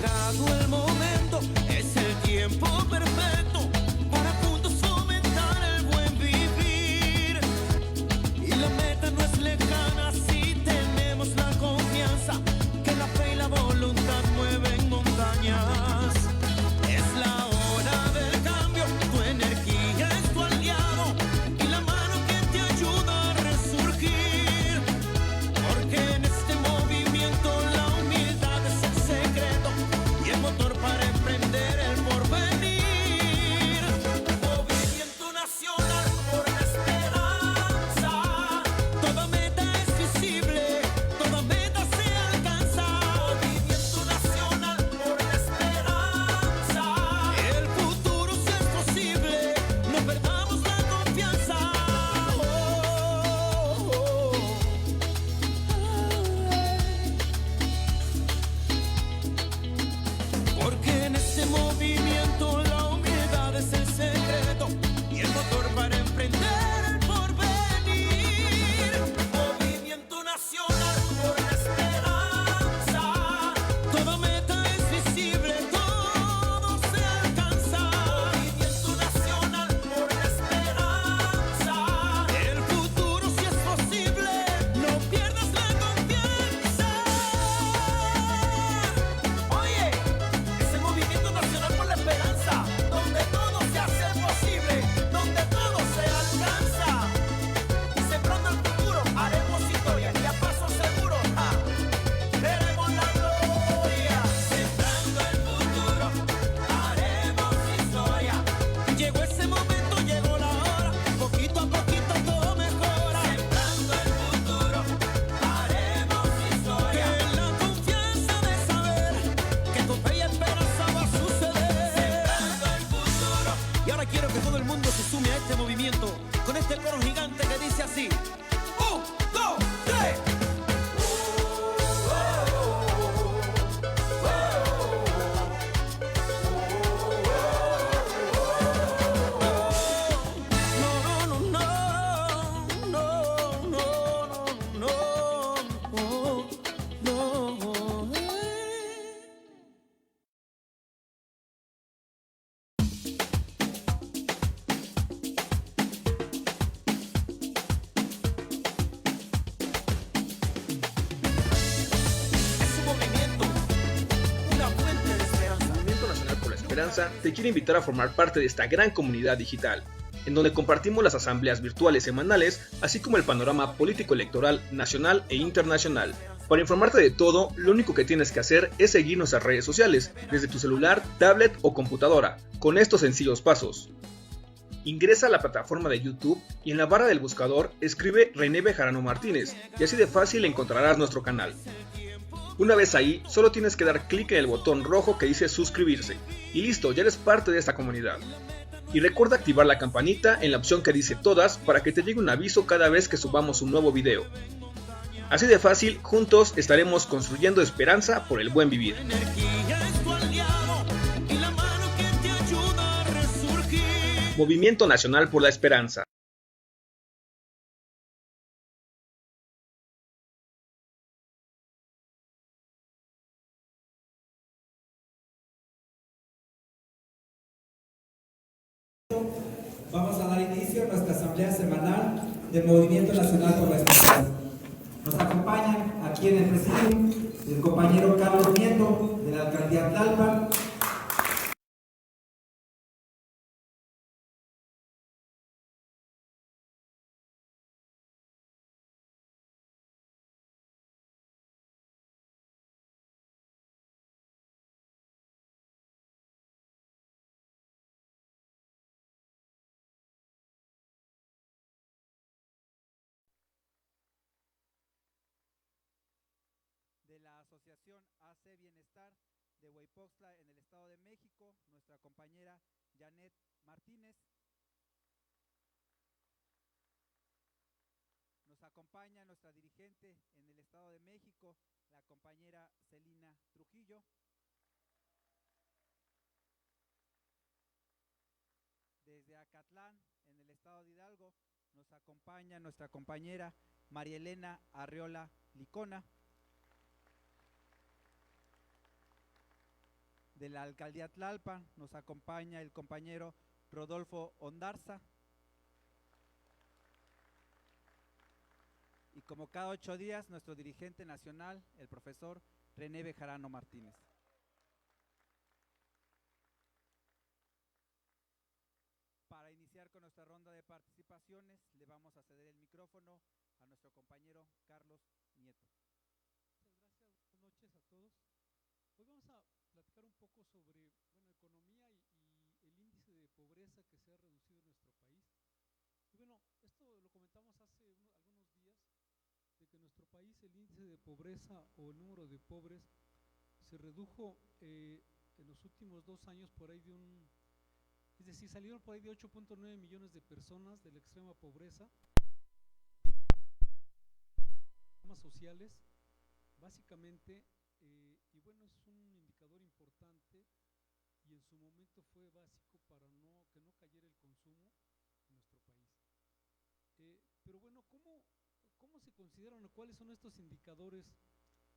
llegado el momento, es el tiempo perfecto para juntos fomentar el buen vivir. Y la meta no es lejana si tenemos la confianza que la fe y la voluntad mueven montañas. Es la hora del cambio, tu energía es tu aliado y la mano que te ayuda a resurgir. Porque en este movimiento la humildad es el secreto y el motor para emprender el porvenir. Movimiento nacional por la esperanza. Toda meta es visible, toda meta se alcanza. Movimiento nacional por la esperanza. El futuro sí es posible, no perdamos la confianza. Porque en este movimiento la humildad es el secreto y el motor para emprender el porvenir. Movimiento nacional por la esperanza. Toda meta es visible, todo se alcanza. Movimiento nacional por la esperanza. El futuro sí es posible, no pierdas la confianza. Oye, ese movimiento nacional por la esperanza, donde todo se hace posible, donde todo se alcanza. Sembrando el futuro, haremos historia y a paso seguro, veremos la gloria. Sembrando el futuro, haremos historia. Llegó ese momento, llegó la hora, poquito a poquito todo mejora. Sembrando el futuro, haremos historia. Que la confianza de saber que con fe y esperanza va a suceder. Sembrando el futuro. Y ahora quiero que todo el mundo se sume a este movimiento con este coro gigante que dice así: 1, 2, 3. No, no, no, no, no, no, no, no, no. Es un movimiento, una fuente de esperanza. Movimiento Nacional por la Esperanza te quiere invitar a formar parte de esta gran comunidad digital, en donde compartimos las asambleas virtuales semanales, así como el panorama político-electoral nacional e internacional. Para informarte de todo, lo único que tienes que hacer es seguir nuestras redes sociales, desde tu celular, tablet o computadora, con estos sencillos pasos. Ingresa a la plataforma de YouTube y en la barra del buscador escribe René Bejarano Martínez y así de fácil encontrarás nuestro canal. Una vez ahí, solo tienes que dar clic en el botón rojo que dice suscribirse y listo, ya eres parte de esta comunidad. Y recuerda activar la campanita en la opción que dice todas para que te llegue un aviso cada vez que subamos un nuevo video. Así de fácil, juntos estaremos construyendo esperanza por el buen vivir. Energía es tu aliado y la mano que te ayuda a resurgir. Movimiento Nacional por la Esperanza. Vamos a dar inicio a nuestra asamblea semanal del Movimiento Nacional por la Esperanza. Nos acompañan aquí en el presidium el compañero Carlos Nieto de la alcaldía Tlalpan, de la Asociación AC Bienestar de Huaypoxtla en el Estado de México, nuestra compañera Janet Martínez. Nos acompaña nuestra dirigente en el Estado de México, la compañera Celina Trujillo. Desde Acatlán, en el Estado de Hidalgo, nos acompaña nuestra compañera María Elena Arriola Licona. de la Alcaldía Tlalpan nos acompaña el compañero Rodolfo Ondarza. Y como cada 8 días, nuestro dirigente nacional, el profesor René Bejarano Martínez. Para iniciar con nuestra ronda de participaciones, le vamos a ceder el micrófono a nuestro compañero Carlos Nieto. Muchas gracias, buenas noches a todos. Hoy vamos a platicar un poco sobre economía y el índice de pobreza que se ha reducido en nuestro país. Y bueno, esto lo comentamos hace algunos días, de que en nuestro país el índice de pobreza o el número de pobres se redujo en los últimos 2 años por ahí es decir, salieron por ahí de 8.9 millones de personas de la extrema pobreza, programas sociales, básicamente, y bueno, es un indicador importante y en su momento fue básico para que no cayera el consumo en nuestro país. Pero bueno, ¿cómo se consideran o cuáles son estos indicadores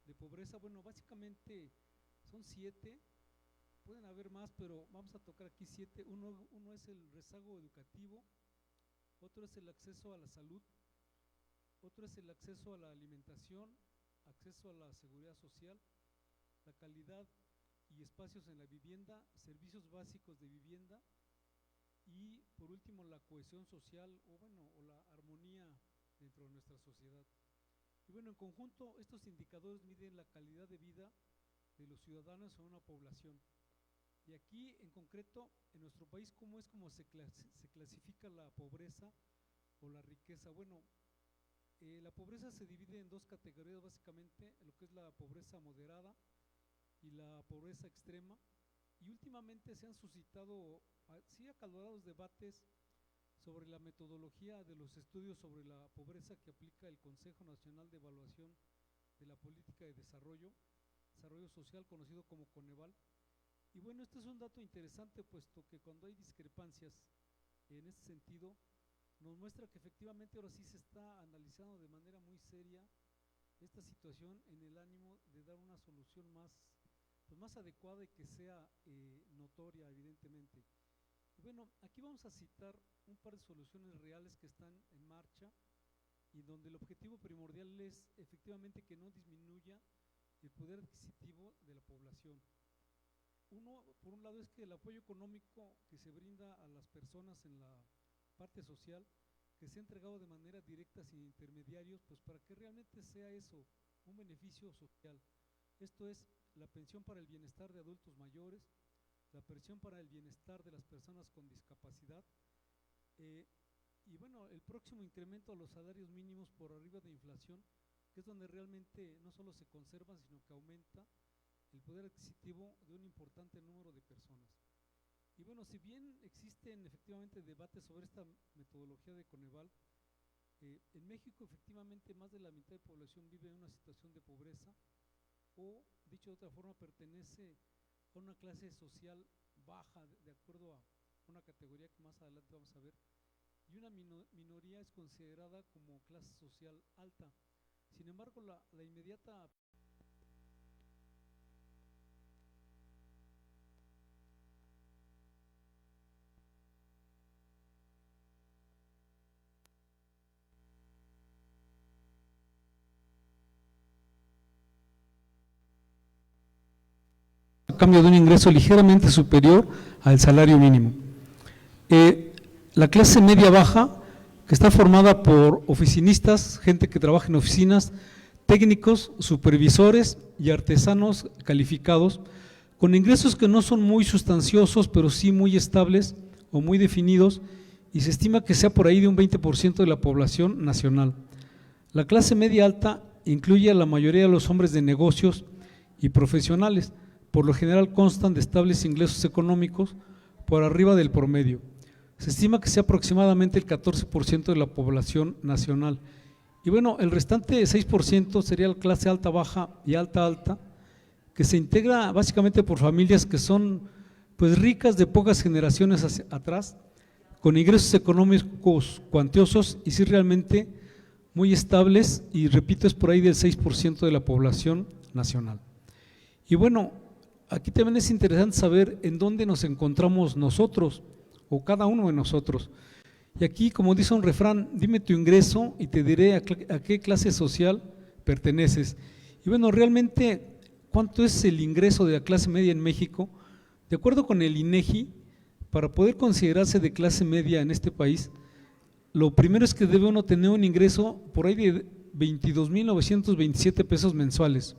de pobreza? Bueno, básicamente son 7. Pueden haber más, pero vamos a tocar aquí 7. Uno es el rezago educativo, otro es el acceso a la salud, otro es el acceso a la alimentación, acceso a la seguridad social, la calidad y espacios en la vivienda, servicios básicos de vivienda y por último la cohesión social o la armonía dentro de nuestra sociedad. Y bueno, en conjunto estos indicadores miden la calidad de vida de los ciudadanos en una población. Y aquí en concreto en nuestro país, ¿cómo se clasifica la pobreza o la riqueza? Bueno, la pobreza se divide en 2 categorías básicamente, lo que es la pobreza moderada y la pobreza extrema, y últimamente se han suscitado acalorados debates sobre la metodología de los estudios sobre la pobreza que aplica el Consejo Nacional de Evaluación de la Política de Desarrollo Social, conocido como Coneval. Y bueno, este es un dato interesante, puesto que cuando hay discrepancias en este sentido, nos muestra que efectivamente ahora sí se está analizando de manera muy seria esta situación en el ánimo de dar una solución más adecuada y que sea notoria, evidentemente. Y bueno, aquí vamos a citar un par de soluciones reales que están en marcha y donde el objetivo primordial es efectivamente que no disminuya el poder adquisitivo de la población. Por un lado, es que el apoyo económico que se brinda a las personas en la parte social, que sea entregado de manera directa sin intermediarios, pues para que realmente sea eso, un beneficio social. Esto es la pensión para el bienestar de adultos mayores, la pensión para el bienestar de las personas con discapacidad, y bueno, el próximo incremento a los salarios mínimos por arriba de inflación, que es donde realmente no solo se conservan, sino que aumenta el poder adquisitivo de un importante número de personas. Y bueno, si bien existen efectivamente debates sobre esta metodología de Coneval, en México efectivamente más de la mitad de la población vive en una situación de pobreza o, dicho de otra forma, pertenece a una clase social baja de acuerdo a una categoría que más adelante vamos a ver, y una minoría es considerada como clase social alta. Sin embargo, la inmediata a cambio de un ingreso ligeramente superior al salario mínimo. La clase media baja, que está formada por oficinistas, gente que trabaja en oficinas, técnicos, supervisores y artesanos calificados, con ingresos que no son muy sustanciosos, pero sí muy estables o muy definidos, y se estima que sea por ahí de un 20% de la población nacional. La clase media alta incluye a la mayoría de los hombres de negocios y profesionales, por lo general constan de estables ingresos económicos por arriba del promedio. Se estima que sea aproximadamente el 14% de la población nacional. Y bueno, el restante 6% sería la clase alta, baja y alta, alta, que se integra básicamente por familias que son pues ricas de pocas generaciones atrás, con ingresos económicos cuantiosos y sí realmente muy estables, y repito, es por ahí del 6% de la población nacional. Y bueno, aquí también es interesante saber en dónde nos encontramos nosotros o cada uno de nosotros. Y aquí, como dice un refrán, dime tu ingreso y te diré a qué clase social perteneces. Y bueno, realmente, ¿cuánto es el ingreso de la clase media en México? De acuerdo con el INEGI, para poder considerarse de clase media en este país, lo primero es que debe uno tener un ingreso por ahí de 22,927 pesos mensuales.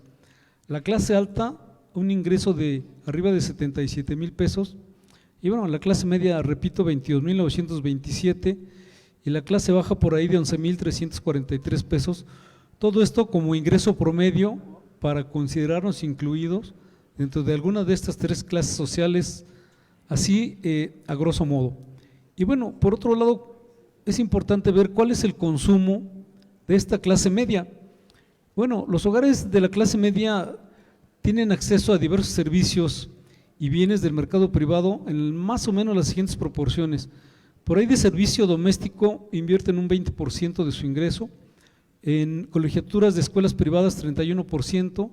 La clase alta, un ingreso de arriba de 77,000 pesos. Y bueno, la clase media, repito, 22,927, y la clase baja por ahí de 11,343 pesos. Todo esto como ingreso promedio para considerarnos incluidos dentro de alguna de estas tres clases sociales, así a grosso modo. Y bueno, por otro lado, es importante ver cuál es el consumo de esta clase media. Bueno, los hogares de la clase media tienen acceso a diversos servicios y bienes del mercado privado en más o menos las siguientes proporciones. Por ahí de servicio doméstico invierten un 20% de su ingreso, en colegiaturas de escuelas privadas 31%,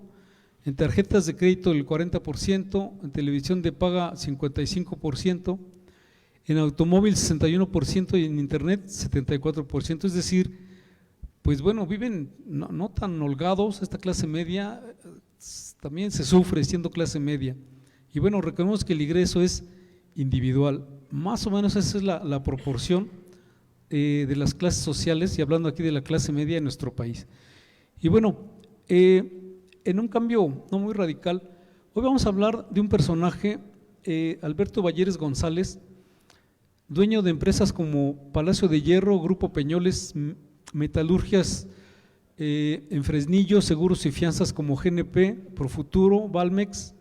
en tarjetas de crédito el 40%, en televisión de paga 55%, en automóvil 61% y en internet 74%, es decir, pues bueno, viven no tan holgados. Esta clase media también se sufre siendo clase media. Y bueno, recordemos que el ingreso es individual, más o menos esa es la proporción de las clases sociales, y hablando aquí de la clase media en nuestro país. Y bueno, en un cambio no muy radical, hoy vamos a hablar de un personaje, Alberto Balleres González, dueño de empresas como Palacio de Hierro, Grupo Peñoles, Metalurgias en Fresnillo, Seguros y Fianzas como GNP, Profuturo, Valmex,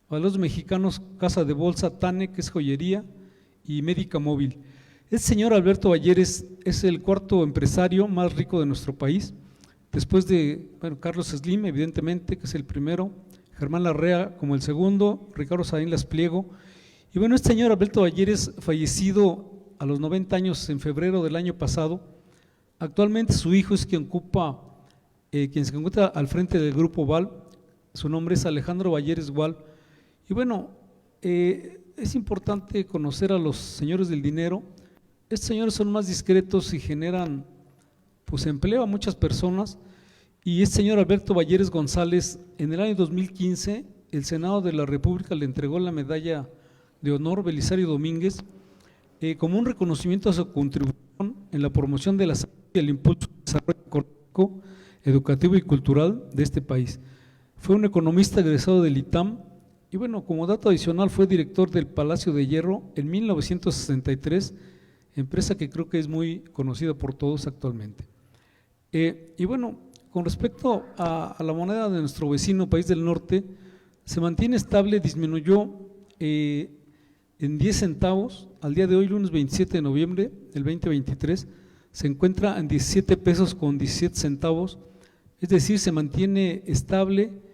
Valores Mexicanos, Casa de Bolsa, TANE, que es joyería, y Médica Móvil. Este señor Alberto Balleres es el cuarto empresario más rico de nuestro país, después de Carlos Slim, evidentemente, que es el primero, Germán Larrea como el segundo, Ricardo Salinas Pliego. Y bueno, este señor Alberto Balleres, fallecido a los 90 años en febrero del año pasado, actualmente su hijo es quien se encuentra al frente del Grupo Val. Su nombre es Alejandro Balleres Val. Y bueno, es importante conocer a los señores del dinero. Estos señores son más discretos y generan pues empleo a muchas personas. Y este señor Alberto Balleres González, en el año 2015, el Senado de la República le entregó la medalla de honor Belisario Domínguez como un reconocimiento a su contribución en la promoción de la salud y el impulso del desarrollo económico, educativo y cultural de este país. Fue un economista egresado del ITAM. Y bueno, como dato adicional, fue director del Palacio de Hierro en 1963, empresa que creo que es muy conocida por todos actualmente. Y bueno, con respecto a la moneda de nuestro vecino país del norte, se mantiene estable, disminuyó en 10 centavos, al día de hoy, lunes 27 de noviembre del 2023, se encuentra en 17 pesos con 17 centavos, es decir, se mantiene estable.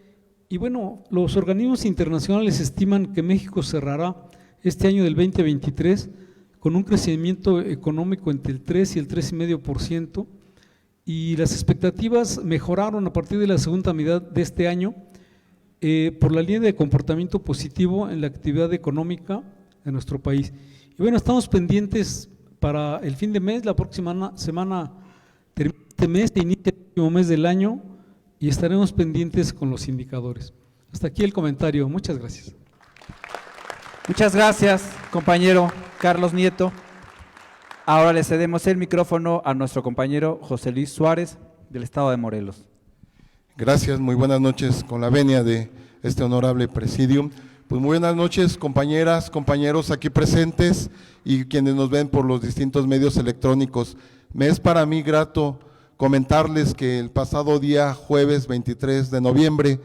Y bueno, los organismos internacionales estiman que México cerrará este año del 2023 con un crecimiento económico entre el 3 y el 3,5%, y las expectativas mejoraron a partir de la segunda mitad de este año por la línea de comportamiento positivo en la actividad económica de nuestro país. Y bueno, estamos pendientes para el fin de mes, la próxima semana termina este mes, inicia el último mes del año, y estaremos pendientes con los indicadores. Hasta aquí el comentario. Muchas gracias. Muchas gracias, compañero Carlos Nieto. Ahora le cedemos el micrófono a nuestro compañero José Luis Suárez, del estado de Morelos. Gracias, muy buenas noches, con la venia de este honorable presidium. Pues muy buenas noches, compañeras, compañeros aquí presentes y quienes nos ven por los distintos medios electrónicos. Me es para mí grato comentarles que el pasado día jueves 23 de noviembre,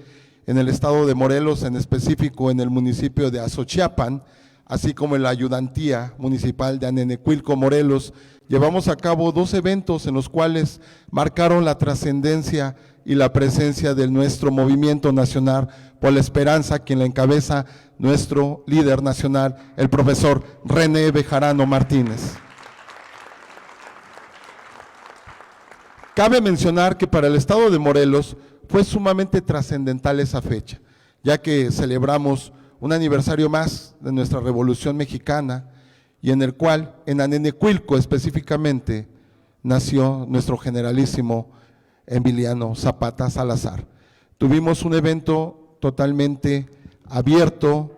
en el estado de Morelos, en específico en el municipio de Azochiapan, así como en la ayudantía municipal de Anenecuilco, Morelos, llevamos a cabo 2 eventos en los cuales marcaron la trascendencia y la presencia de nuestro movimiento nacional por la esperanza, quien la encabeza nuestro líder nacional, el profesor René Bejarano Martínez. Cabe mencionar que para el estado de Morelos fue sumamente trascendental esa fecha, ya que celebramos un aniversario más de nuestra Revolución Mexicana, y en el cual, en Anenecuilco específicamente, nació nuestro generalísimo Emiliano Zapata Salazar. Tuvimos un evento totalmente abierto,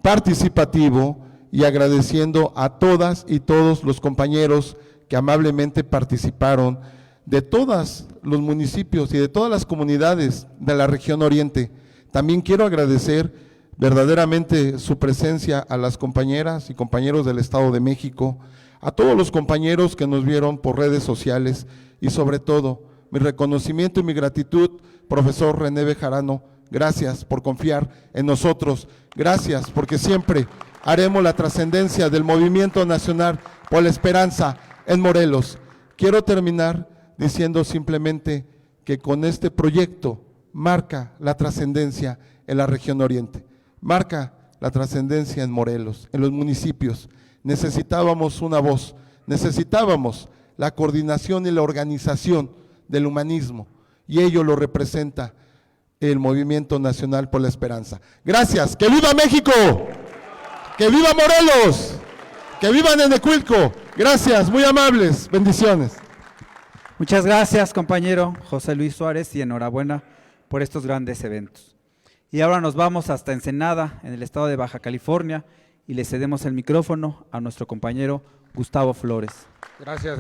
participativo, y agradeciendo a todas y todos los compañeros que amablemente participaron de todos los municipios y de todas las comunidades de la región oriente. También quiero agradecer verdaderamente su presencia a las compañeras y compañeros del Estado de México, a todos los compañeros que nos vieron por redes sociales, y sobre todo mi reconocimiento y mi gratitud, profesor René Bejarano. Gracias por confiar en nosotros, gracias porque siempre haremos la trascendencia del Movimiento Nacional por la Esperanza en Morelos. Quiero terminar diciendo simplemente que con este proyecto marca la trascendencia en la región oriente, marca la trascendencia en Morelos, en los municipios. Necesitábamos una voz, necesitábamos la coordinación y la organización del humanismo, y ello lo representa el Movimiento Nacional por la Esperanza. Gracias, ¡que viva México! ¡Que viva Morelos! ¡Que viva Anenecuilco! Gracias, muy amables, bendiciones. Muchas gracias, compañero José Luis Suárez, y enhorabuena por estos grandes eventos. Y ahora nos vamos hasta Ensenada, en el estado de Baja California, y le cedemos el micrófono a nuestro compañero Gustavo Flores. Gracias.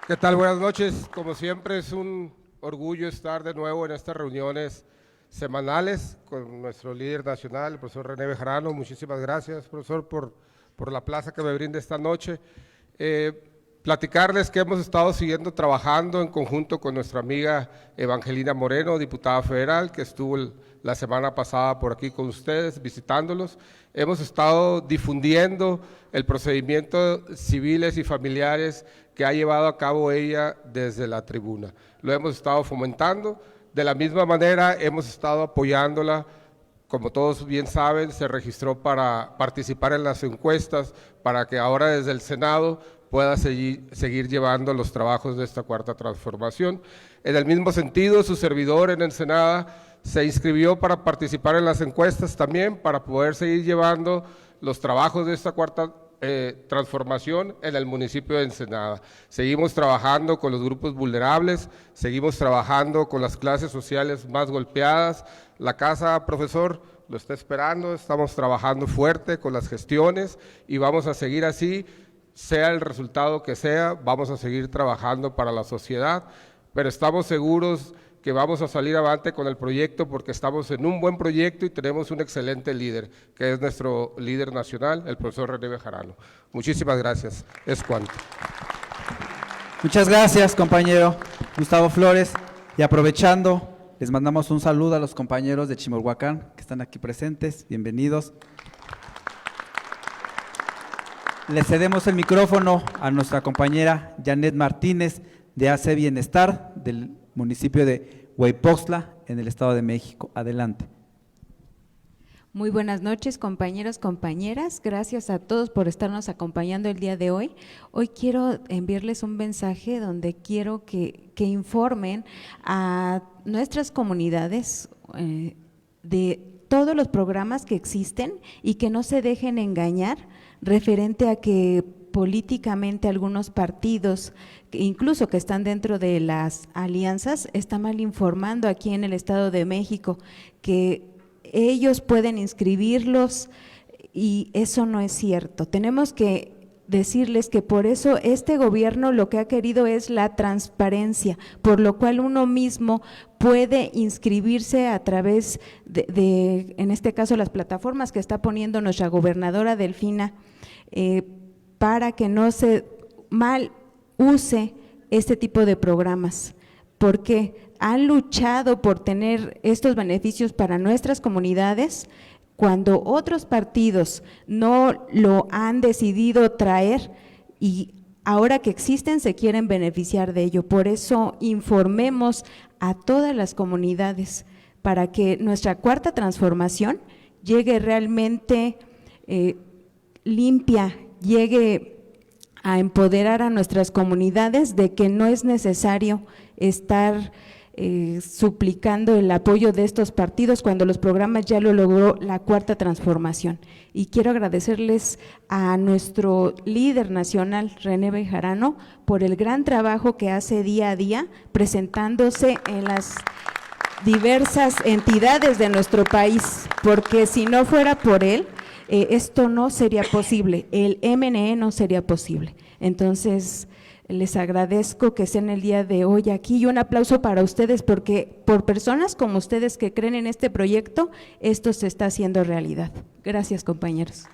¿Qué tal? Buenas noches. Como siempre, es un orgullo estar de nuevo en estas reuniones semanales con nuestro líder nacional, el profesor René Bejarano. Muchísimas gracias, profesor, por la plaza que me brinda esta noche. Platicarles que hemos estado siguiendo trabajando en conjunto con nuestra amiga Evangelina Moreno, diputada federal, que estuvo la semana pasada por aquí con ustedes, visitándolos. Hemos estado difundiendo el procedimiento civiles y familiares que ha llevado a cabo ella desde la tribuna. Lo hemos estado fomentando. De la misma manera hemos estado apoyándola. Como todos bien saben, se registró para participar en las encuestas, para que ahora desde el Senado pueda seguir llevando los trabajos de esta cuarta transformación. En el mismo sentido, su servidor en Ensenada se inscribió para participar en las encuestas también, para poder seguir llevando los trabajos de esta cuarta transformación en el municipio de Ensenada. Seguimos trabajando con los grupos vulnerables, seguimos trabajando con las clases sociales más golpeadas. La casa, profesor, lo está esperando, estamos trabajando fuerte con las gestiones y vamos a seguir así, sea el resultado que sea, vamos a seguir trabajando para la sociedad, pero estamos seguros que vamos a salir avante con el proyecto porque estamos en un buen proyecto y tenemos un excelente líder, que es nuestro líder nacional, el profesor René Bejarano. Muchísimas gracias, es cuanto. Muchas gracias, compañero Gustavo Flores, y aprovechando, les mandamos un saludo a los compañeros de Chimalhuacán que están aquí presentes, bienvenidos. Le cedemos el micrófono a nuestra compañera Janet Martínez de AC Bienestar del municipio de Huaypoxtla en el Estado de México. Adelante. Muy buenas noches, compañeros, compañeras. Gracias a todos por estarnos acompañando el día de hoy. Hoy quiero enviarles un mensaje donde quiero que informen a nuestras comunidades de todos los programas que existen y que no se dejen engañar referente a que políticamente algunos partidos, incluso que están dentro de las alianzas, están mal informando aquí en el Estado de México, que ellos pueden inscribirlos y eso no es cierto. Tenemos que decirles que por eso este gobierno lo que ha querido es la transparencia, por lo cual uno mismo puede inscribirse a través de en este caso, las plataformas que está poniendo nuestra gobernadora Delfina, para que no se mal use este tipo de programas, porque han luchado por tener estos beneficios para nuestras comunidades cuando otros partidos no lo han decidido traer y ahora que existen se quieren beneficiar de ello. Por eso informemos a todas las comunidades para que nuestra cuarta transformación llegue realmente limpia, llegue a empoderar a nuestras comunidades de que no es necesario estar suplicando el apoyo de estos partidos cuando los programas ya lo logró la Cuarta Transformación. Y quiero agradecerles a nuestro líder nacional, René Bejarano, por el gran trabajo que hace día a día presentándose en las diversas entidades de nuestro país, porque si no fuera por él, esto no sería posible, el MNE no sería posible. Entonces, les agradezco que estén el día de hoy aquí y un aplauso para ustedes porque por personas como ustedes que creen en este proyecto, esto se está haciendo realidad. Gracias, compañeros.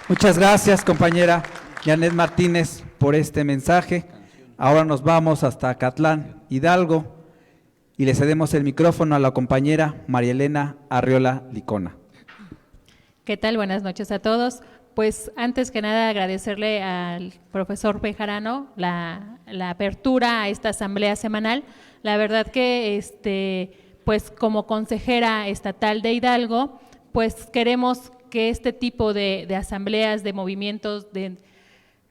Muchas gracias, compañera Janet Martínez, por este mensaje. Ahora nos vamos hasta Acatlán, Hidalgo, y le cedemos el micrófono a la compañera María Elena Arriola Licona. ¿Qué tal? Buenas noches a todos. Pues antes que nada agradecerle al profesor Bejarano la apertura a esta asamblea semanal. La verdad que pues como consejera estatal de Hidalgo, pues queremos que este tipo de asambleas, de movimientos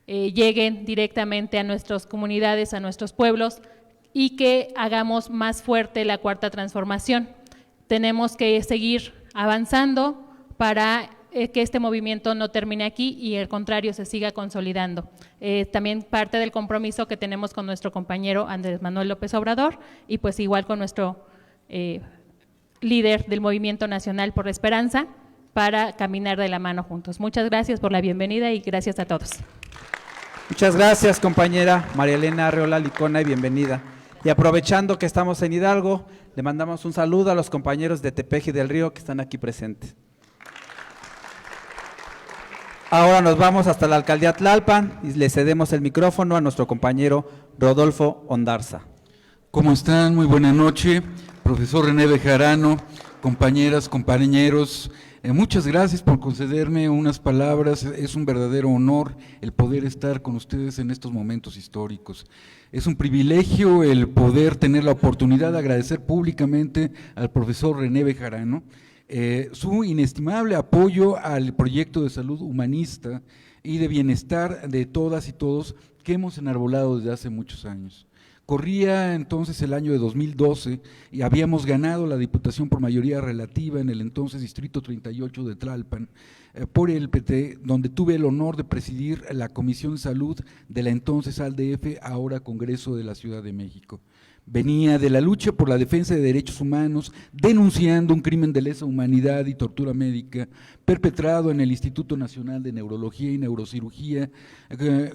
lleguen directamente a nuestras comunidades, a nuestros pueblos y que hagamos más fuerte la Cuarta Transformación. Tenemos que seguir avanzando para que este movimiento no termine aquí y al contrario se siga consolidando. También parte del compromiso que tenemos con nuestro compañero Andrés Manuel López Obrador y pues igual con nuestro líder del Movimiento Nacional por la Esperanza para caminar de la mano juntos. Muchas gracias por la bienvenida y gracias a todos. Muchas gracias, compañera María Elena Arriola Licona, y bienvenida. Y aprovechando que estamos en Hidalgo, le mandamos un saludo a los compañeros de Tepeji del Río que están aquí presentes. Ahora nos vamos hasta la alcaldía Tlalpan y le cedemos el micrófono a nuestro compañero Rodolfo Ondarza. ¿Cómo están? Muy buena noche, profesor René Bejarano, compañeras, compañeros. Muchas gracias por concederme unas palabras. Es un verdadero honor el poder estar con ustedes en estos momentos históricos. Es un privilegio el poder tener la oportunidad de agradecer públicamente al profesor René Bejarano su inestimable apoyo al proyecto de salud humanista y de bienestar de todas y todos que hemos enarbolado desde hace muchos años. Corría entonces el año de 2012 y habíamos ganado la diputación por mayoría relativa en el entonces Distrito 38 de Tlalpan por el PT, donde tuve el honor de presidir la Comisión de Salud de la entonces ALDF, ahora Congreso de la Ciudad de México. Venía de la lucha por la defensa de derechos humanos, denunciando un crimen de lesa humanidad y tortura médica perpetrado en el Instituto Nacional de Neurología y Neurocirugía,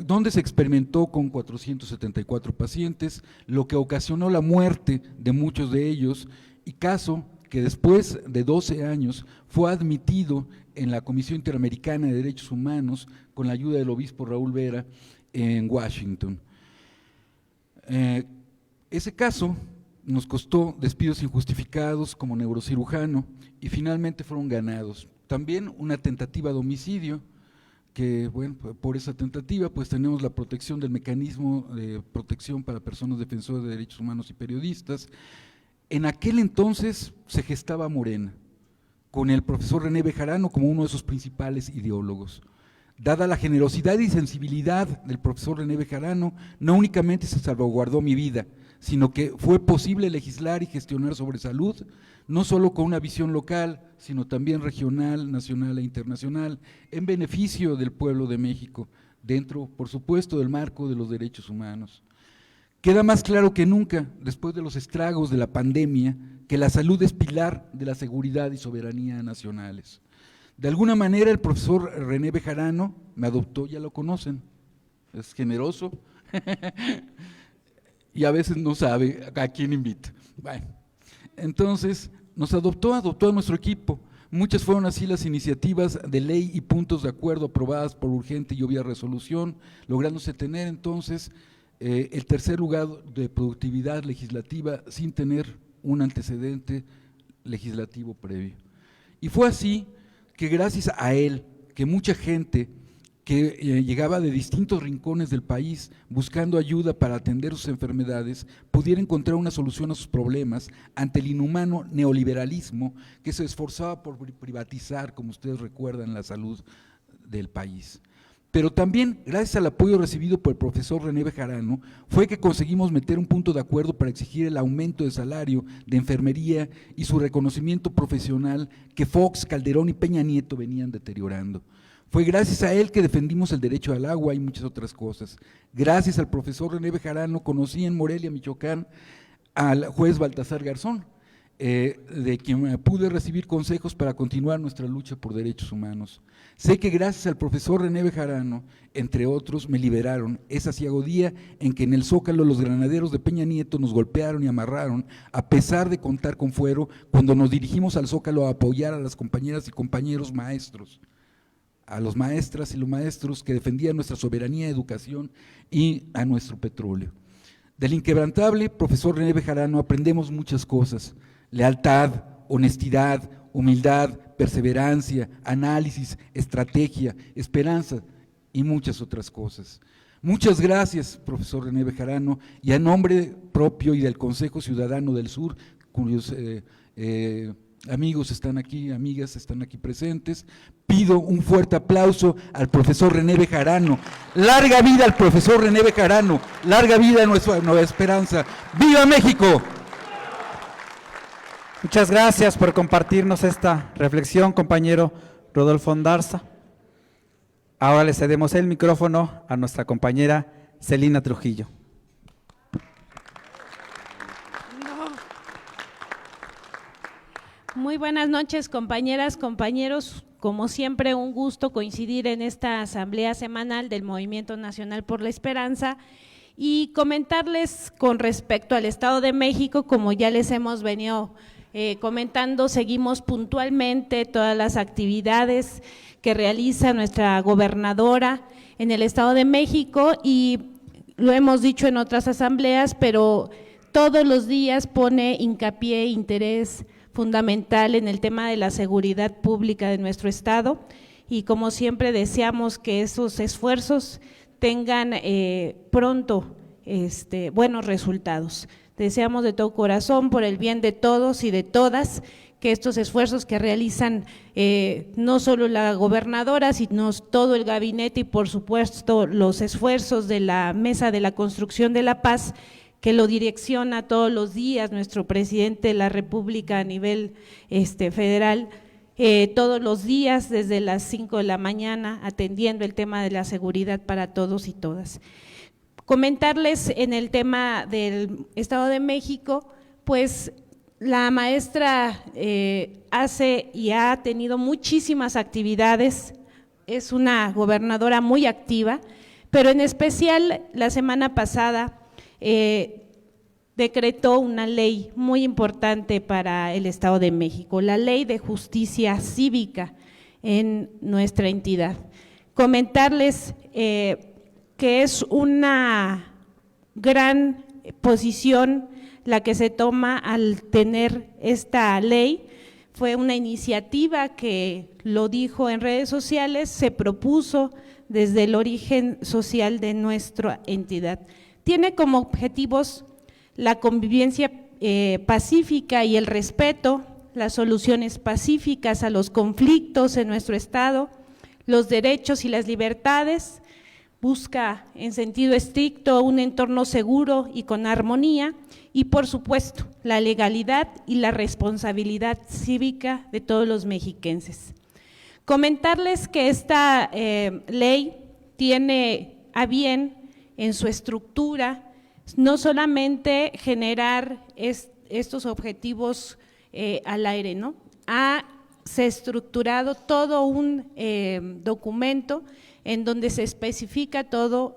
donde se experimentó con 474 pacientes, lo que ocasionó la muerte de muchos de ellos, y caso que después de 12 años fue admitido en la Comisión Interamericana de Derechos Humanos con la ayuda del obispo Raúl Vera en Washington. Ese caso nos costó despidos injustificados como neurocirujano y finalmente fueron ganados. También una tentativa de homicidio, que bueno, por esa tentativa pues tenemos la protección del mecanismo de protección para personas defensoras de derechos humanos y periodistas. En aquel entonces se gestaba Morena, con el profesor René Bejarano como uno de sus principales ideólogos. Dada la generosidad y sensibilidad del profesor René Bejarano, no únicamente se salvaguardó mi vida, sino que fue posible legislar y gestionar sobre salud, no solo con una visión local, sino también regional, nacional e internacional, en beneficio del pueblo de México, dentro, por supuesto, del marco de los derechos humanos. Queda más claro que nunca, después de los estragos de la pandemia, que la salud es pilar de la seguridad y soberanía nacionales. De alguna manera el profesor René Bejarano me adoptó, ya lo conocen, es generoso y a veces no sabe a quién invita. Bueno, entonces nos adoptó a nuestro equipo. Muchas fueron así las iniciativas de ley y puntos de acuerdo aprobadas por urgente y obvia resolución, lográndose tener entonces el tercer lugar de productividad legislativa sin tener un antecedente legislativo previo. Y fue así que gracias a él, que mucha gente que llegaba de distintos rincones del país buscando ayuda para atender sus enfermedades, pudiera encontrar una solución a sus problemas ante el inhumano neoliberalismo que se esforzaba por privatizar, como ustedes recuerdan, la salud del país. Pero también, gracias al apoyo recibido por el profesor René Bejarano, fue que conseguimos meter un punto de acuerdo para exigir el aumento de salario de enfermería y su reconocimiento profesional que Fox, Calderón y Peña Nieto venían deteriorando. Fue gracias a él que defendimos el derecho al agua y muchas otras cosas. Gracias al profesor René Bejarano conocí en Morelia, Michoacán, al juez Baltasar Garzón, de quien pude recibir consejos para continuar nuestra lucha por derechos humanos. Sé que gracias al profesor René Bejarano, entre otros, me liberaron ese aciago día en que en el Zócalo los granaderos de Peña Nieto nos golpearon y amarraron, a pesar de contar con fuero, cuando nos dirigimos al Zócalo a apoyar a las compañeras y compañeros maestros, a los maestras y los maestros que defendían nuestra soberanía, educación y a nuestro petróleo. Del inquebrantable profesor René Bejarano aprendemos muchas cosas: lealtad, honestidad, humildad, perseverancia, análisis, estrategia, esperanza y muchas otras cosas. Muchas gracias, profesor René Bejarano, y a nombre propio y del Consejo Ciudadano del Sur, cuyos amigos están aquí, amigas están aquí presentes, pido un fuerte aplauso al profesor René Bejarano. ¡Larga vida al profesor René Bejarano! ¡Larga vida a nuestra Nueva Esperanza! ¡Viva México! Muchas gracias por compartirnos esta reflexión, compañero Rodolfo Ondarza. Ahora le cedemos el micrófono a nuestra compañera Celina Trujillo. Muy buenas noches, compañeras, compañeros. Como siempre, un gusto coincidir en esta asamblea semanal del Movimiento Nacional por la Esperanza y comentarles con respecto al Estado de México, como ya les hemos venido comentando, seguimos puntualmente todas las actividades que realiza nuestra gobernadora en el Estado de México y lo hemos dicho en otras asambleas, pero todos los días pone hincapié, interés fundamental en el tema de la seguridad pública de nuestro Estado y como siempre deseamos que esos esfuerzos tengan pronto buenos resultados. Deseamos de todo corazón, por el bien de todos y de todas, que estos esfuerzos que realizan no solo la gobernadora, sino todo el gabinete y por supuesto los esfuerzos de la Mesa de la Construcción de la Paz, que lo direcciona todos los días nuestro presidente de la República a nivel federal, todos los días desde las 5 de la mañana atendiendo el tema de la seguridad para todos y todas. Comentarles en el tema del Estado de México, pues la maestra hace y ha tenido muchísimas actividades, es una gobernadora muy activa, pero en especial la semana pasada decretó una ley muy importante para el Estado de México, la Ley de Justicia Cívica en nuestra entidad. Comentarles que es una gran posición la que se toma al tener esta ley, fue una iniciativa que lo dijo en redes sociales, se propuso desde el origen social de nuestra entidad. Tiene como objetivos la convivencia pacífica y el respeto, las soluciones pacíficas a los conflictos en nuestro Estado, los derechos y las libertades, busca en sentido estricto un entorno seguro y con armonía y por supuesto la legalidad y la responsabilidad cívica de todos los mexiquenses. Comentarles que esta ley tiene a bien en su estructura no solamente generar estos objetivos al aire, ¿no? Se ha estructurado todo un documento en donde se especifica todo,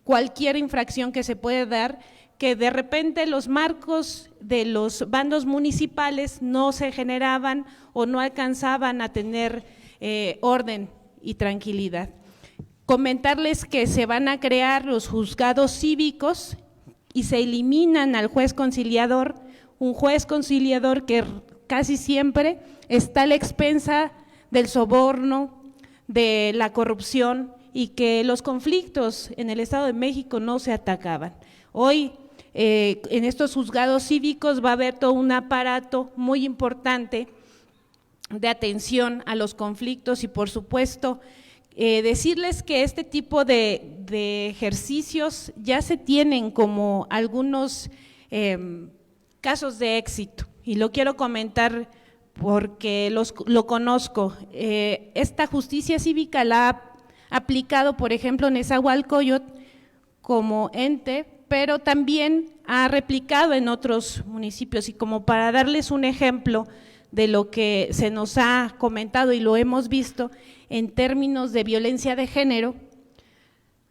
cualquier infracción que se puede dar, que de repente los marcos de los bandos municipales no se generaban o no alcanzaban a tener orden y tranquilidad. Comentarles que se van a crear los juzgados cívicos y se eliminan al juez conciliador, un juez conciliador que casi siempre está a la expensa del soborno, de la corrupción y que los conflictos en el Estado de México no se atacaban. Hoy en estos juzgados cívicos va a haber todo un aparato muy importante de atención a los conflictos y por supuesto decirles que este tipo de ejercicios ya se tienen como algunos casos de éxito, y lo quiero comentar porque lo conozco. Esta justicia cívica la ha aplicado, por ejemplo, Nezahualcóyotl como ente, pero también ha replicado en otros municipios, y como para darles un ejemplo de lo que se nos ha comentado y lo hemos visto en términos de violencia de género,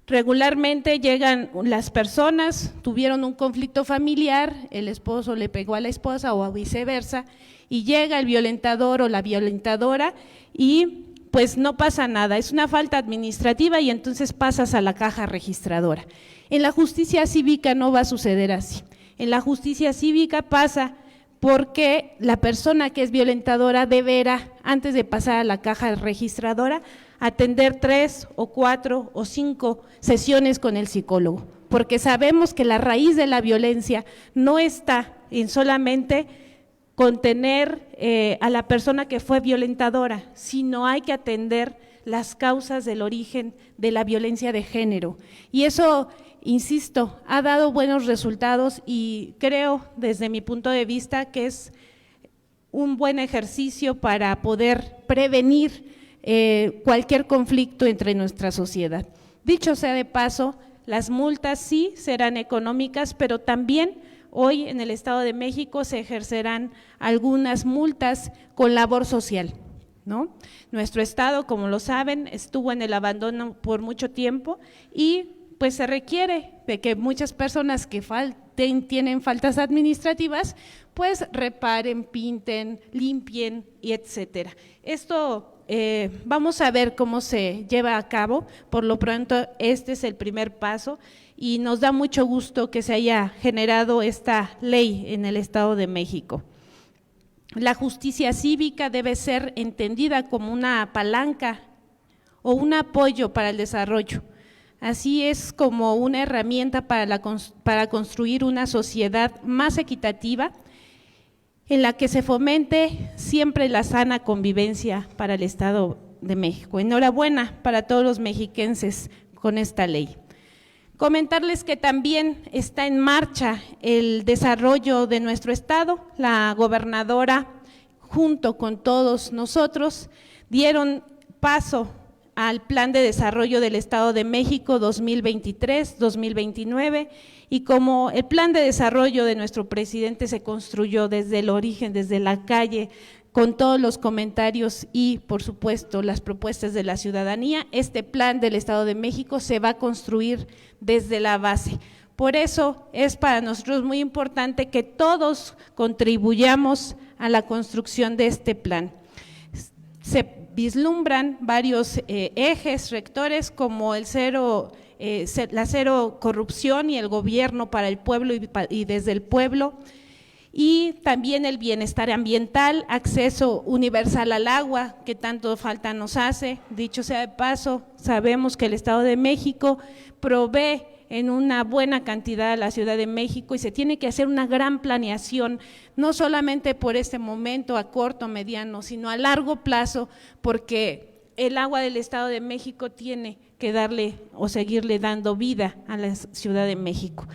regularmente llegan las personas, tuvieron un conflicto familiar, el esposo le pegó a la esposa o viceversa, y llega el violentador o la violentadora y pues no pasa nada, es una falta administrativa y entonces pasas a la caja registradora. En la justicia cívica no va a suceder así. En la justicia cívica pasa porque la persona que es violentadora deberá, antes de pasar a la caja registradora, atender 3 o 4 o 5 sesiones con el psicólogo, porque sabemos que la raíz de la violencia no está en solamente contener a la persona que fue violentadora, sino hay que atender las causas del origen de la violencia de género. Y eso, insisto, ha dado buenos resultados y creo, desde mi punto de vista, que es un buen ejercicio para poder prevenir cualquier conflicto entre nuestra sociedad. Dicho sea de paso, las multas sí serán económicas, pero también hoy en el Estado de México se ejercerán algunas multas con labor social, ¿no? Nuestro Estado, como lo saben, estuvo en el abandono por mucho tiempo y pues se requiere de que muchas personas que tienen faltas administrativas, pues reparen, pinten, limpien y etcétera. Esto vamos a ver cómo se lleva a cabo. Por lo pronto este es el primer paso y nos da mucho gusto que se haya generado esta ley en el Estado de México. La justicia cívica debe ser entendida como una palanca o un apoyo para el desarrollo. Así es como una herramienta para construir una sociedad más equitativa, en la que se fomente siempre la sana convivencia para el Estado de México. Enhorabuena para todos los mexiquenses con esta ley. Comentarles que también está en marcha el desarrollo de nuestro Estado. La gobernadora, junto con todos nosotros, dieron paso al Plan de Desarrollo del Estado de México 2023-2029, y como el Plan de Desarrollo de nuestro presidente se construyó desde el origen, desde la calle, con todos los comentarios y por supuesto las propuestas de la ciudadanía, este Plan del Estado de México se va a construir desde la base. Por eso es para nosotros muy importante que todos contribuyamos a la construcción de este plan. Se vislumbran varios ejes rectores como la cero corrupción y el gobierno para el pueblo y desde el pueblo, y también el bienestar ambiental, acceso universal al agua, que tanto falta nos hace. Dicho sea de paso, sabemos que el Estado de México provee en una buena cantidad a la Ciudad de México y se tiene que hacer una gran planeación, no solamente por este momento a corto, mediano, sino a largo plazo, porque el agua del Estado de México tiene que darle o seguirle dando vida a la Ciudad de México.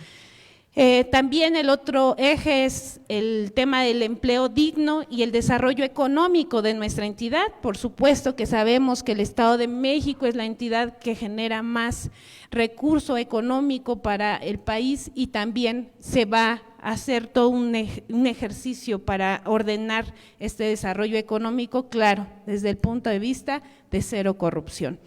También el otro eje es el tema del empleo digno y el desarrollo económico de nuestra entidad. Por supuesto que sabemos que el Estado de México es la entidad que genera más recurso económico para el país y también se va a hacer todo un ejercicio para ordenar este desarrollo económico, claro, desde el punto de vista de cero corrupción.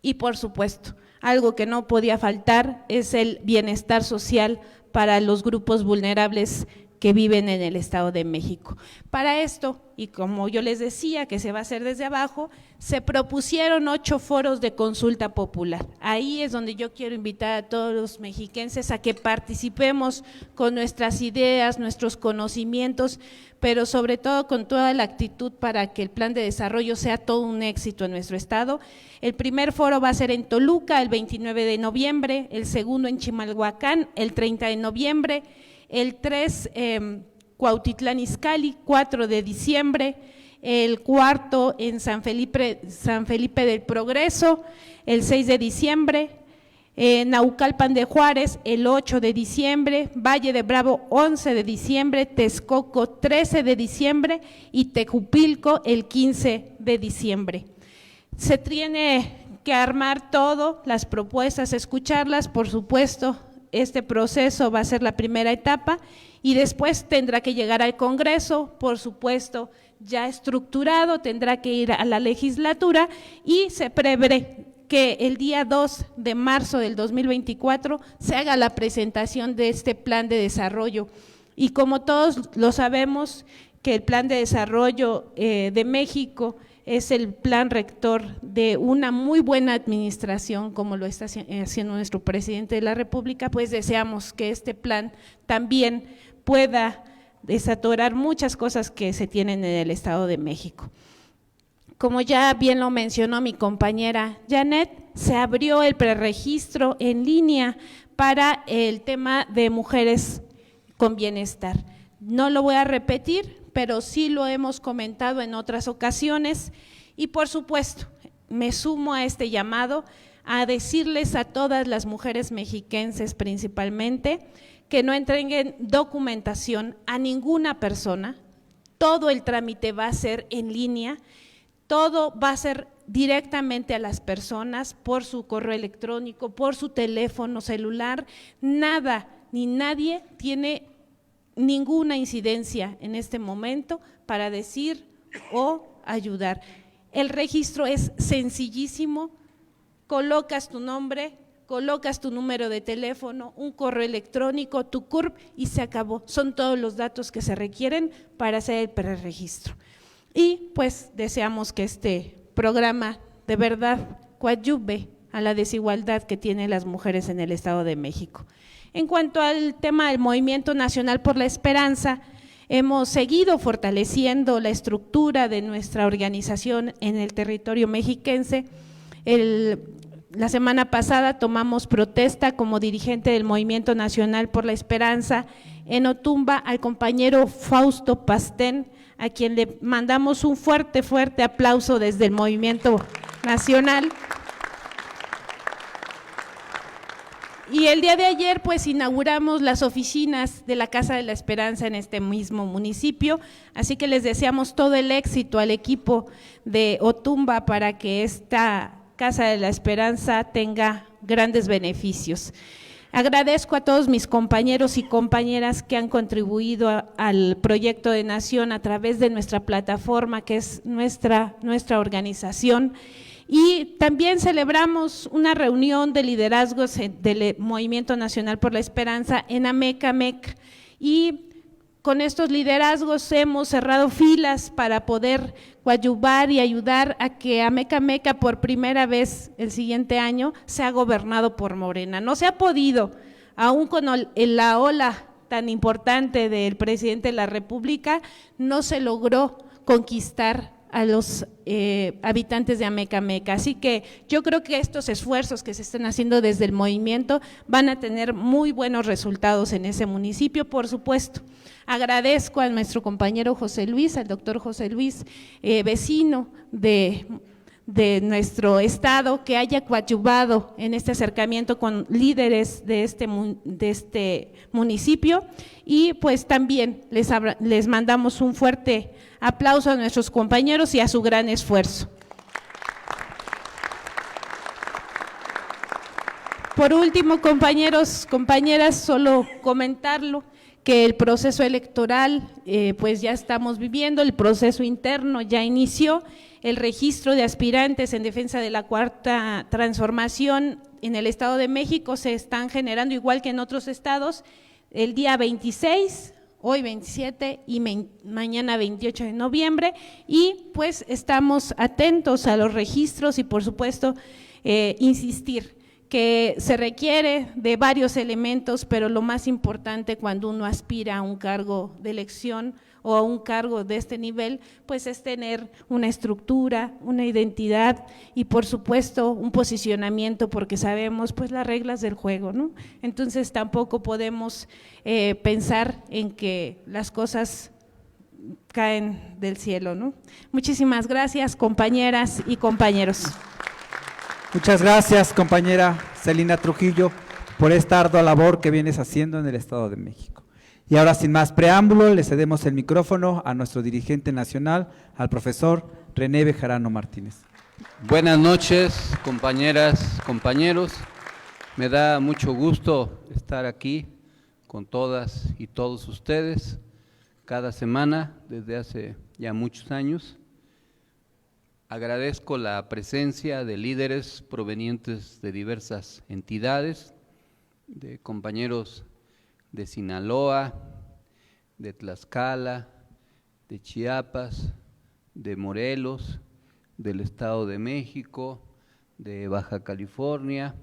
Y por supuesto, algo que no podía faltar es el bienestar social para los grupos vulnerables que viven en el Estado de México. Para esto, y como yo les decía que se va a hacer desde abajo, se propusieron 8 foros de consulta popular. Ahí es donde yo quiero invitar a todos los mexiquenses a que participemos con nuestras ideas, nuestros conocimientos, pero sobre todo con toda la actitud para que el plan de desarrollo sea todo un éxito en nuestro estado. El primer foro va a ser en Toluca el 29 de noviembre, el segundo en Chimalhuacán el 30 de noviembre, el 3 Cuautitlán Izcalli, 4 de diciembre, el cuarto en San Felipe del Progreso, el 6 de diciembre, Naucalpan de Juárez, el 8 de diciembre, Valle de Bravo, 11 de diciembre, Texcoco, 13 de diciembre y Tejupilco, el 15 de diciembre. Se tiene que armar todo, las propuestas, escucharlas, por supuesto, este proceso va a ser la primera etapa y después tendrá que llegar al Congreso, por supuesto, ya estructurado, tendrá que ir a la legislatura y se prevé que el día 2 de marzo del 2024 se haga la presentación de este plan de desarrollo. Y como todos lo sabemos, que el plan de desarrollo de México es el plan rector de una muy buena administración, como lo está haciendo nuestro presidente de la República, pues deseamos que este plan también pueda desatorar muchas cosas que se tienen en el Estado de México. Como ya bien lo mencionó mi compañera Janet, se abrió el preregistro en línea para el tema de mujeres con bienestar. No lo voy a repetir, pero sí lo hemos comentado en otras ocasiones y por supuesto me sumo a este llamado a decirles a todas las mujeres mexiquenses principalmente que no entreguen documentación a ninguna persona, todo el trámite va a ser en línea, todo va a ser directamente a las personas por su correo electrónico, por su teléfono celular, nada ni nadie tiene ninguna incidencia en este momento para decir o ayudar. El registro es sencillísimo, colocas tu nombre, colocas tu número de teléfono, un correo electrónico, tu CURP y se acabó. Son todos los datos que se requieren para hacer el preregistro. Y pues deseamos que este programa de verdad coadyuve a la desigualdad que tienen las mujeres en el Estado de México. En cuanto al tema del Movimiento Nacional por la Esperanza, hemos seguido fortaleciendo la estructura de nuestra organización en el territorio mexiquense. La semana pasada tomamos protesta como dirigente del Movimiento Nacional por la Esperanza en Otumba al compañero Fausto Pastén, a quien le mandamos un fuerte aplauso desde el Movimiento Nacional. Y el día de ayer pues inauguramos las oficinas de la Casa de la Esperanza en este mismo municipio, así que les deseamos todo el éxito al equipo de Otumba para que esta Casa de la Esperanza tenga grandes beneficios. Agradezco a todos mis compañeros y compañeras que han contribuido al proyecto de Nación a través de nuestra plataforma, que es nuestra organización. Y también celebramos una reunión de liderazgos del Movimiento Nacional por la Esperanza en Amecamec y con estos liderazgos hemos cerrado filas para poder coadyuvar y ayudar a que Amecameca por primera vez el siguiente año sea gobernado por Morena. No se ha podido, aún con la ola tan importante del presidente de la República, no se logró conquistar a los habitantes de Amecameca. Así que yo creo que estos esfuerzos que se están haciendo desde el movimiento van a tener muy buenos resultados en ese municipio, por supuesto. Agradezco a nuestro compañero José Luis, al doctor José Luis, vecino de nuestro estado, que haya coadyuvado en este acercamiento con líderes de este municipio y pues también les mandamos un fuerte aplauso a nuestros compañeros y a su gran esfuerzo. Por último, compañeros, compañeras, solo comentarlo que el proceso electoral pues ya estamos viviendo, el proceso interno ya inició, el registro de aspirantes en defensa de la Cuarta Transformación en el Estado de México se están generando igual que en otros estados el día 26, hoy 27 y mañana 28 de noviembre y pues estamos atentos a los registros y por supuesto insistir que se requiere de varios elementos, pero lo más importante cuando uno aspira a un cargo de elección o a un cargo de este nivel, pues es tener una estructura, una identidad y por supuesto un posicionamiento, porque sabemos pues las reglas del juego, ¿no? Entonces tampoco podemos pensar en que las cosas caen del cielo, ¿no? Muchísimas gracias, compañeras y compañeros. Muchas gracias, compañera Celina Trujillo, por esta ardua labor que vienes haciendo en el Estado de México. Y ahora, sin más preámbulo, le cedemos el micrófono a nuestro dirigente nacional, al profesor René Bejarano Martínez. Buenas noches, compañeras, compañeros. Me da mucho gusto estar aquí con todas y todos ustedes cada semana desde hace ya muchos años. Agradezco la presencia de líderes provenientes de diversas entidades, de compañeros de Sinaloa, de Tlaxcala, de Chiapas, de Morelos, del Estado de México, de Baja California,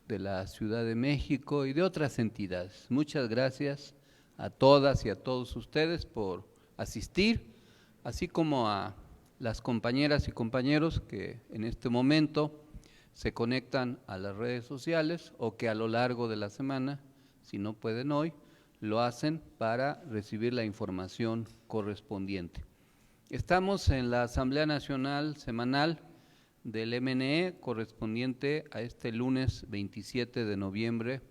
de la Ciudad de México y de otras entidades. Muchas gracias a todas y a todos ustedes por asistir, así como a las compañeras y compañeros que en este momento se conectan a las redes sociales o que a lo largo de la semana, si no pueden hoy, lo hacen para recibir la información correspondiente. Estamos en la Asamblea Nacional Semanal del MNE correspondiente a este lunes 27 de noviembre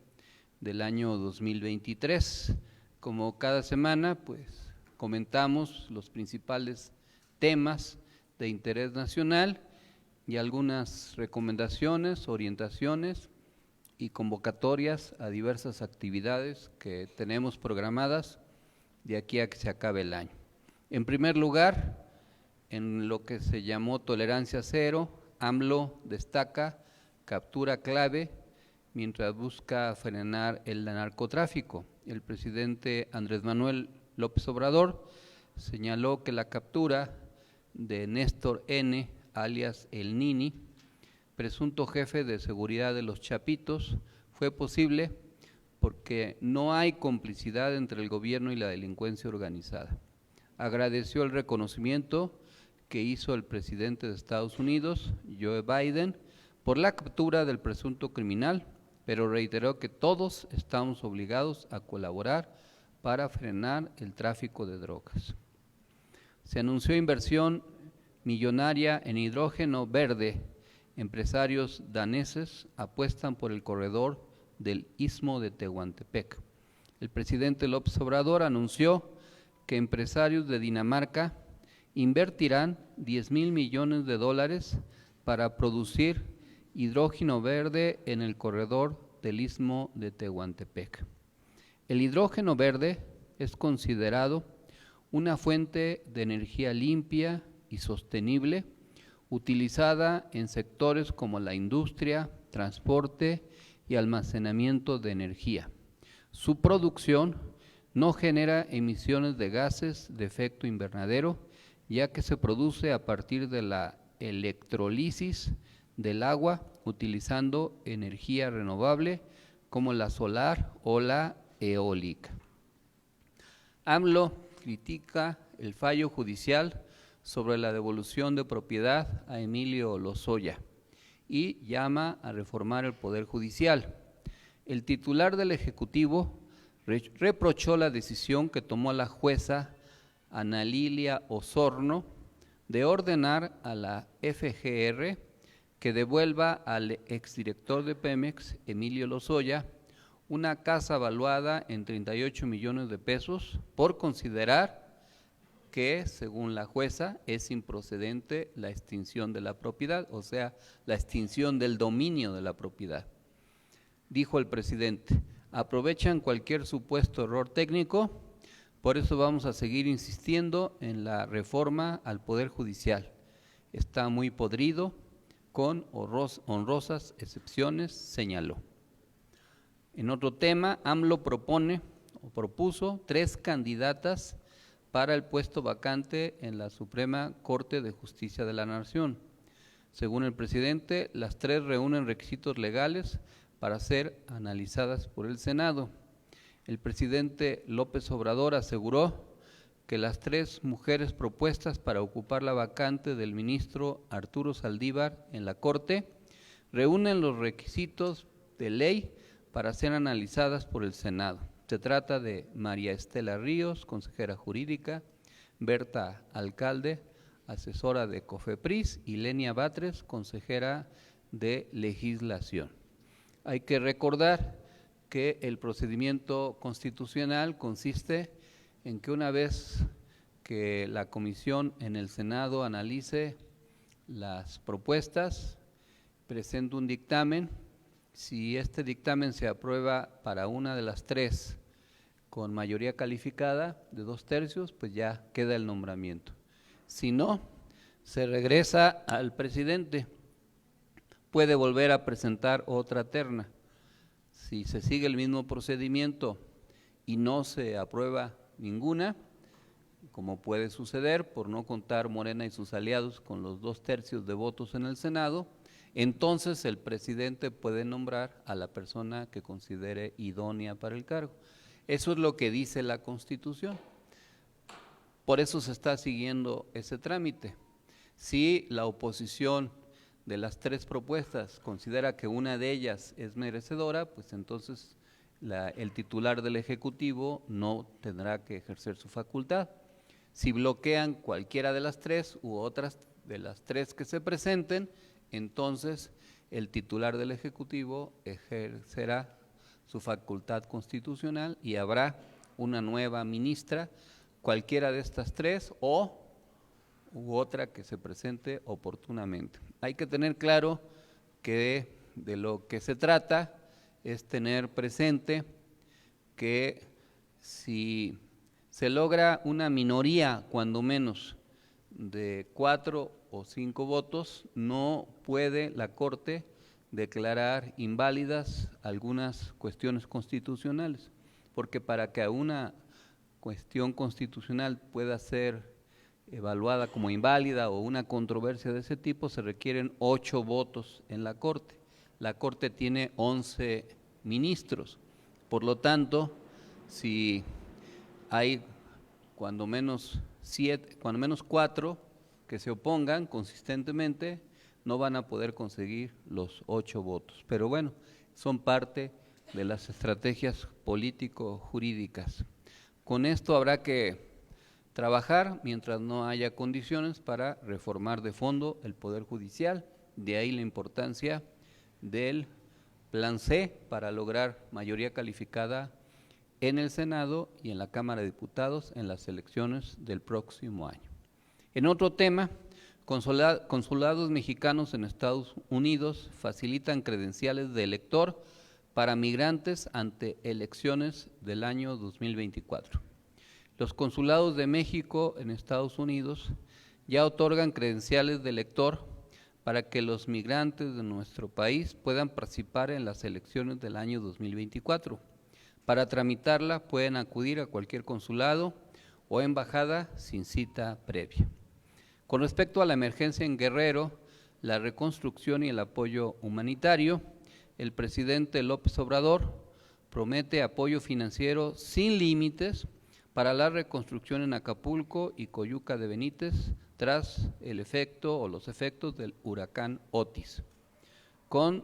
del año 2023. Como cada semana, pues comentamos los principales temas de interés nacional y algunas recomendaciones, orientaciones y convocatorias a diversas actividades que tenemos programadas de aquí a que se acabe el año. En primer lugar, en lo que se llamó tolerancia cero, AMLO destaca captura clave mientras busca frenar el narcotráfico. El presidente Andrés Manuel López Obrador señaló que la captura de Néstor N., alias El Nini, presunto jefe de seguridad de los Chapitos, fue posible porque no hay complicidad entre el gobierno y la delincuencia organizada. Agradeció el reconocimiento que hizo el presidente de Estados Unidos, Joe Biden, por la captura del presunto criminal, pero reiteró que todos estamos obligados a colaborar para frenar el tráfico de drogas. Se anunció inversión millonaria en hidrógeno verde. Empresarios daneses apuestan por el corredor del Istmo de Tehuantepec. El presidente López Obrador anunció que empresarios de Dinamarca invertirán 10,000 millones de dólares para producir hidrógeno verde en el corredor del Istmo de Tehuantepec. El hidrógeno verde es considerado una fuente de energía limpia y sostenible utilizada en sectores como la industria, transporte y almacenamiento de energía. Su producción no genera emisiones de gases de efecto invernadero, ya que se produce a partir de la electrolisis del agua utilizando energía renovable como la solar o la eólica. AMLO critica el fallo judicial sobre la devolución de propiedad a Emilio Lozoya y llama a reformar el Poder Judicial. El titular del Ejecutivo reprochó la decisión que tomó la jueza Ana Lilia Osorno de ordenar a la FGR que devuelva al exdirector de Pemex, Emilio Lozoya, una casa valuada en 38 millones de pesos por considerar que, según la jueza, es improcedente la extinción de la propiedad, o sea, la extinción del dominio de la propiedad. Dijo el presidente, aprovechan cualquier supuesto error técnico, por eso vamos a seguir insistiendo en la reforma al Poder Judicial. Está muy podrido, con honrosas excepciones, señaló. En otro tema, AMLO propuso 3 candidatas para el puesto vacante en la Suprema Corte de Justicia de la Nación. Según el presidente, las 3 reúnen requisitos legales para ser analizadas por el Senado. El presidente López Obrador aseguró que las 3 mujeres propuestas para ocupar la vacante del ministro Arturo Saldívar en la Corte reúnen los requisitos de ley para ser analizadas por el Senado. Se trata de María Estela Ríos, consejera jurídica, Berta Alcalde, asesora de COFEPRIS, y Lenia Batres, consejera de Legislación. Hay que recordar que el procedimiento constitucional consiste en que una vez que la comisión en el Senado analice las propuestas, presenta un dictamen. Si este dictamen se aprueba para una de las tres con mayoría calificada de 2/3, pues ya queda el nombramiento. Si no, se regresa al presidente, puede volver a presentar otra terna. Si se sigue el mismo procedimiento y no se aprueba ninguna, como puede suceder por no contar Morena y sus aliados con los 2/3 de votos en el Senado, entonces el presidente puede nombrar a la persona que considere idónea para el cargo. Eso es lo que dice la Constitución. Por eso se está siguiendo ese trámite. Si la oposición de las tres propuestas considera que una de ellas es merecedora, pues entonces el titular del Ejecutivo no tendrá que ejercer su facultad. Si bloquean cualquiera de las tres u otras de las tres que se presenten, entonces el titular del Ejecutivo ejercerá su facultad constitucional y habrá una nueva ministra, cualquiera de estas tres u otra que se presente oportunamente. Hay que tener claro que de lo que se trata es tener presente que si se logra una minoría, cuando menos, de 4 o 5 votos, no puede la Corte declarar inválidas algunas cuestiones constitucionales, porque para que una cuestión constitucional pueda ser evaluada como inválida o una controversia de ese tipo, se requieren 8 votos en la Corte. La Corte tiene 11 ministros, por lo tanto, si hay cuando menos 4 que se opongan consistentemente, no van a poder conseguir los 8 votos. Pero bueno, son parte de las estrategias político-jurídicas. Con esto habrá que trabajar mientras no haya condiciones para reformar de fondo el Poder Judicial. De ahí la importancia del Plan C para lograr mayoría calificada en el Senado y en la Cámara de Diputados en las elecciones del próximo año. En otro tema, consulados mexicanos en Estados Unidos facilitan credenciales de elector para migrantes ante elecciones del año 2024. Los consulados de México en Estados Unidos ya otorgan credenciales de elector para que los migrantes de nuestro país puedan participar en las elecciones del año 2024. Para tramitarla pueden acudir a cualquier consulado o embajada sin cita previa. Con respecto a la emergencia en Guerrero, la reconstrucción y el apoyo humanitario, el presidente López Obrador promete apoyo financiero sin límites para la reconstrucción en Acapulco y Coyuca de Benítez tras el efecto o los efectos del huracán Otis. Con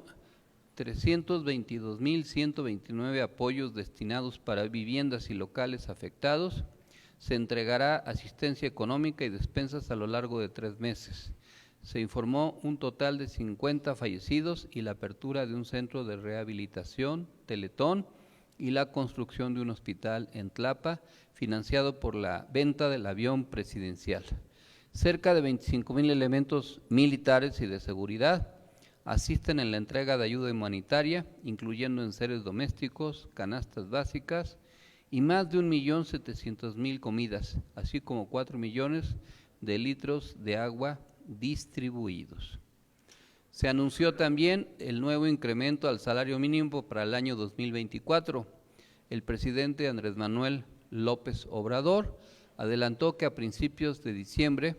322.129 apoyos destinados para viviendas y locales afectados, se entregará asistencia económica y despensas a lo largo de 3 meses. Se informó un total de 50 fallecidos y la apertura de un centro de rehabilitación, Teletón, y la construcción de un hospital en Tlapa, financiado por la venta del avión presidencial. Cerca de 25,000 elementos militares y de seguridad asisten en la entrega de ayuda humanitaria, incluyendo enseres domésticos, canastas básicas y más de 1.700.000 comidas, así como 4 millones de litros de agua distribuidos. Se anunció también el nuevo incremento al salario mínimo para el año 2024. El presidente Andrés Manuel López Obrador adelantó que a principios de diciembre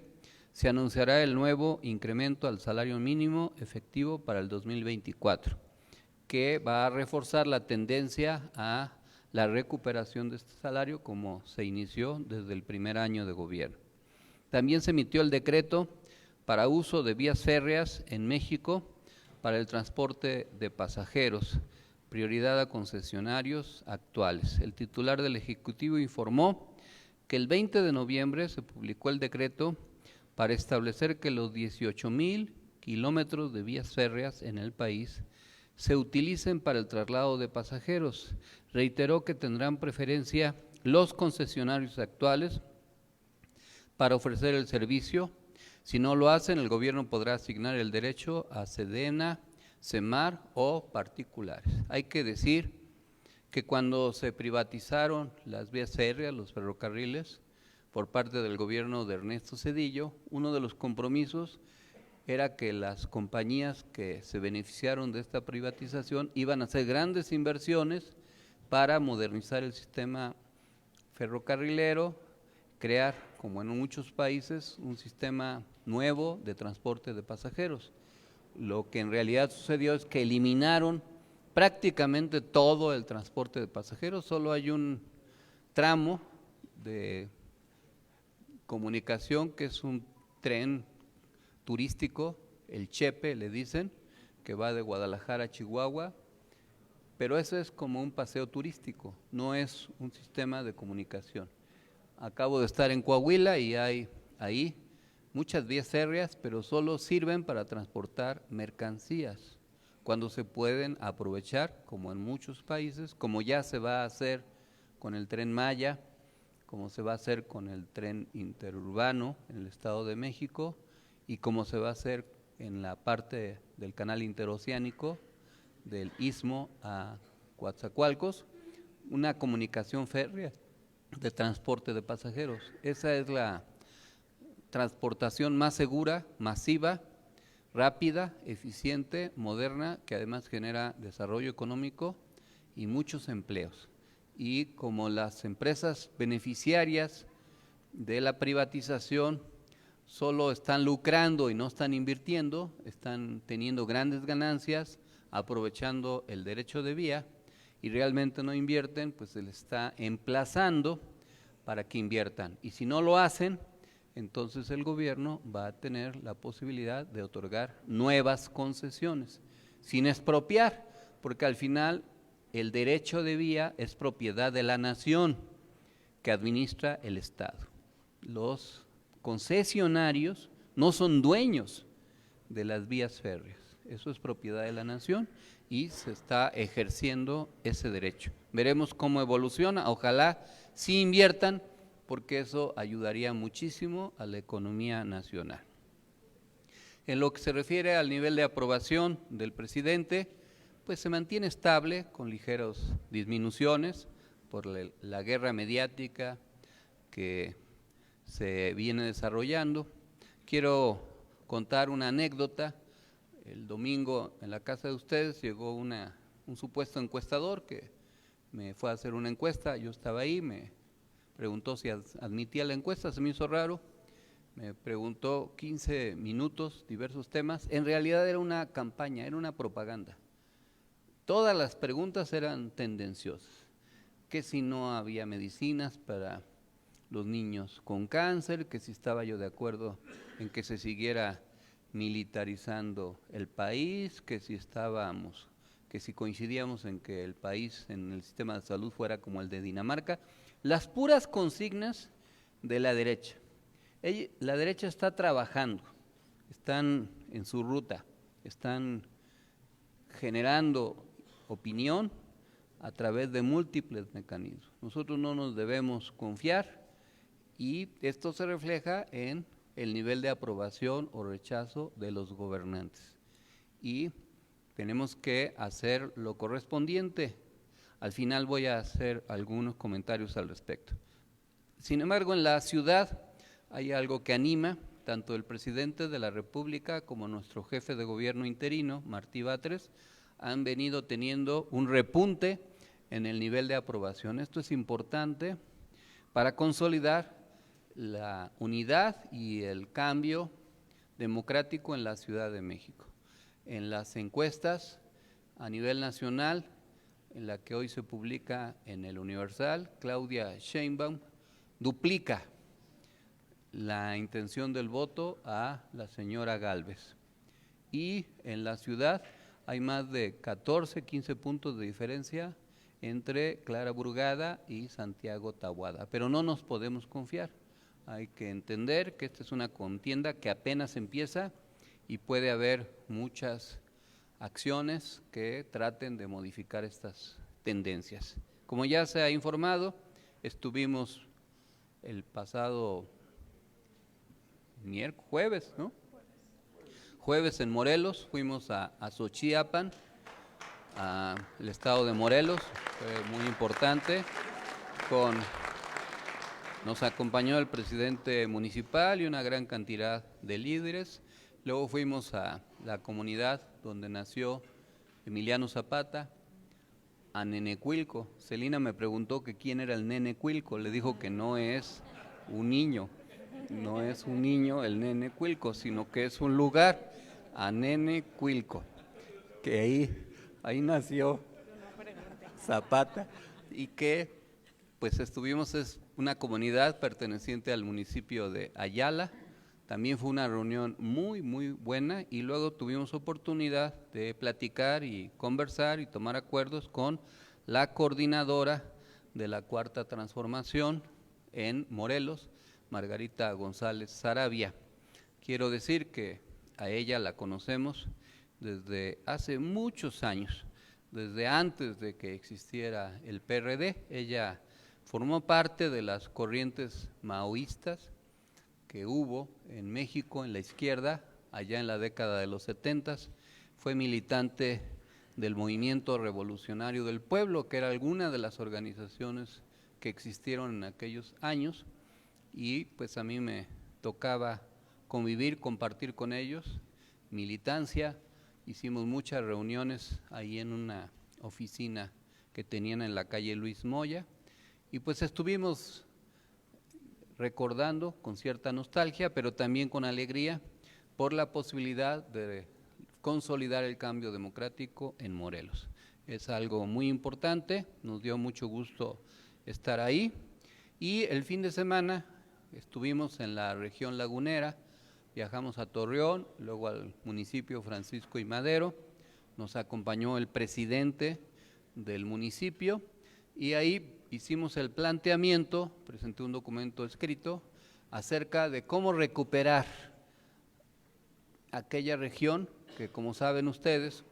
se anunciará el nuevo incremento al salario mínimo efectivo para el 2024, que va a reforzar la tendencia a la recuperación de este salario como se inició desde el primer año de gobierno. También se emitió el decreto para uso de vías férreas en México para el transporte de pasajeros, prioridad a concesionarios actuales. El titular del Ejecutivo informó que el 20 de noviembre se publicó el decreto para establecer que los 18,000 kilómetros de vías férreas en el país se utilicen para el traslado de pasajeros. Reiteró que tendrán preferencia los concesionarios actuales para ofrecer el servicio. Si no lo hacen, el gobierno podrá asignar el derecho a Sedena, Semar o particulares. Hay que decir que cuando se privatizaron las vías férreas, los ferrocarriles, por parte del gobierno de Ernesto Zedillo, uno de los compromisos era que las compañías que se beneficiaron de esta privatización iban a hacer grandes inversiones para modernizar el sistema ferrocarrilero, crear, como en muchos países, un sistema nuevo de transporte de pasajeros. Lo que en realidad sucedió es que eliminaron prácticamente todo el transporte de pasajeros, solo hay un tramo de comunicación que es un tren turístico, el Chepe le dicen, que va de Guadalajara a Chihuahua, pero eso es como un paseo turístico, no es un sistema de comunicación. Acabo de estar en Coahuila y hay ahí muchas vías férreas, pero solo sirven para transportar mercancías, cuando se pueden aprovechar, como en muchos países, como ya se va a hacer con el Tren Maya, como se va a hacer con el tren interurbano en el Estado de México y como se va a hacer en la parte del canal interoceánico del Istmo a Coatzacoalcos, una comunicación férrea de transporte de pasajeros. Esa es la transportación más segura, masiva, rápida, eficiente, moderna, que además genera desarrollo económico y muchos empleos. Y como las empresas beneficiarias de la privatización solo están lucrando y no están invirtiendo, están teniendo grandes ganancias, aprovechando el derecho de vía y realmente no invierten, pues se les está emplazando para que inviertan. Y si no lo hacen, entonces el gobierno va a tener la posibilidad de otorgar nuevas concesiones, sin expropiar, porque al final el derecho de vía es propiedad de la nación que administra el Estado. Los concesionarios no son dueños de las vías férreas, eso es propiedad de la nación y se está ejerciendo ese derecho. Veremos cómo evoluciona, ojalá sí inviertan, porque eso ayudaría muchísimo a la economía nacional. En lo que se refiere al nivel de aprobación del presidente, pues se mantiene estable con ligeras disminuciones por la guerra mediática que se viene desarrollando. Quiero contar una anécdota. El domingo en la casa de ustedes llegó un supuesto encuestador que me fue a hacer una encuesta, yo estaba ahí, me preguntó si admitía la encuesta, se me hizo raro, me preguntó 15 minutos, diversos temas, en realidad era una campaña, era una propaganda. Todas las preguntas eran tendenciosas, que si no había medicinas para los niños con cáncer, que si estaba yo de acuerdo en que se siguiera militarizando el país, que si coincidíamos en que el país en el sistema de salud fuera como el de Dinamarca, las puras consignas de la derecha. La derecha está trabajando, están en su ruta, están generando opinión a través de múltiples mecanismos. Nosotros no nos debemos confiar y esto se refleja en el nivel de aprobación o rechazo de los gobernantes. Y tenemos que hacer lo correspondiente. Al final voy a hacer algunos comentarios al respecto. Sin embargo, en la ciudad hay algo que anima, tanto el presidente de la República como nuestro jefe de gobierno interino, Martí Batres, han venido teniendo un repunte en el nivel de aprobación. Esto es importante para consolidar la unidad y el cambio democrático en la Ciudad de México. En las encuestas a nivel nacional, en la que hoy se publica en el Universal, Claudia Sheinbaum duplica la intención del voto a la señora Gálvez. Y en la ciudad hay más de 14, 15 puntos de diferencia entre Clara Burgada y Santiago Taboada. Pero no nos podemos confiar, hay que entender que esta es una contienda que apenas empieza y puede haber muchas acciones que traten de modificar estas tendencias. Como ya se ha informado, estuvimos el pasado jueves, ¿no? Jueves en Morelos, fuimos a Xochiapan, al estado de Morelos, fue muy importante, nos acompañó el presidente municipal y una gran cantidad de líderes. Luego fuimos a la comunidad donde nació Emiliano Zapata, a Nenecuilco. Celina me preguntó que quién era el Nenecuilco, le dijo que no es un niño, no es un niño el Nenecuilco, sino que es un lugar, a Nenecuilco, que ahí nació Zapata y que pues estuvimos, es una comunidad perteneciente al municipio de Ayala. También fue una reunión muy buena y luego tuvimos oportunidad de platicar y conversar y tomar acuerdos con la coordinadora de la Cuarta Transformación en Morelos, Margarita González Sarabia. Quiero decir que a ella la conocemos desde hace muchos años, desde antes de que existiera el PRD. Ella formó parte de las corrientes maoístas que hubo en México, en la izquierda, allá en la década de los 70, fue militante del Movimiento Revolucionario del Pueblo, que era alguna de las organizaciones que existieron en aquellos años, y pues a mí me tocaba convivir, compartir con ellos, militancia, hicimos muchas reuniones ahí en una oficina que tenían en la calle Luis Moya, y pues estuvimos recordando con cierta nostalgia, pero también con alegría, por la posibilidad de consolidar el cambio democrático en Morelos. Es algo muy importante, nos dio mucho gusto estar ahí, y el fin de semana estuvimos en la región lagunera, viajamos a Torreón, luego al municipio Francisco y Madero, nos acompañó el presidente del municipio, y ahí hicimos el planteamiento, presenté un documento escrito acerca de cómo recuperar aquella región que, como saben ustedes,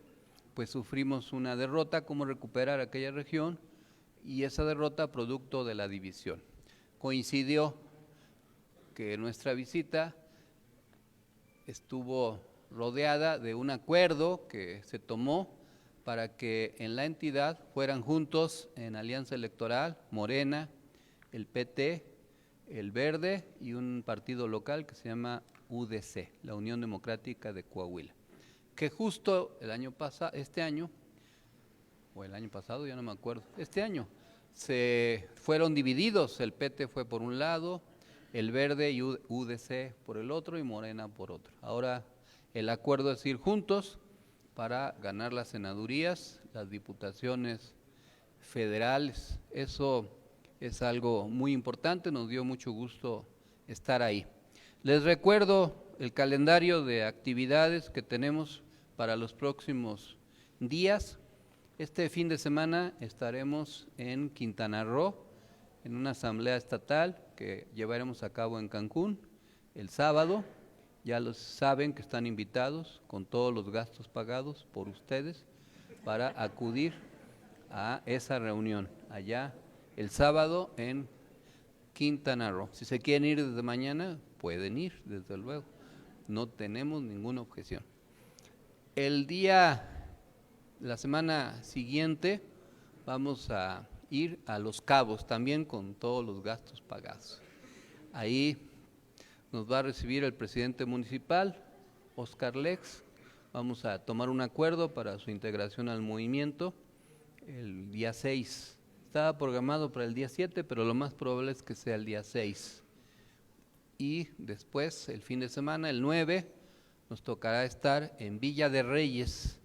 pues sufrimos una derrota, cómo recuperar aquella región, y esa derrota producto de la división. Coincidió que nuestra visita estuvo rodeada de un acuerdo que se tomó para que en la entidad fueran juntos en alianza electoral Morena, el PT, el Verde y un partido local que se llama UDC, la Unión Democrática de Coahuila, que justo el año pasado, este año se fueron divididos, el PT fue por un lado, el Verde y UDC por el otro y Morena por otro. Ahora el acuerdo es ir juntos para ganar las senadurías, las diputaciones federales. Eso es algo muy importante, nos dio mucho gusto estar ahí. Les recuerdo el calendario de actividades que tenemos para los próximos días. Este fin de semana estaremos en Quintana Roo, en una asamblea estatal que llevaremos a cabo en Cancún el sábado. Ya los saben que están invitados con todos los gastos pagados por ustedes para acudir a esa reunión allá el sábado en Quintana Roo. Si se quieren ir desde mañana, pueden ir, desde luego. No tenemos ninguna objeción. La semana siguiente vamos a ir a Los Cabos, también con todos los gastos pagados. Ahí nos va a recibir el presidente municipal, Oscar Lex. Vamos a tomar un acuerdo para su integración al movimiento el día 6. Estaba programado para el día 7, pero lo más probable es que sea el día 6. Y después, el fin de semana, el 9, nos tocará estar en Villa de Reyes,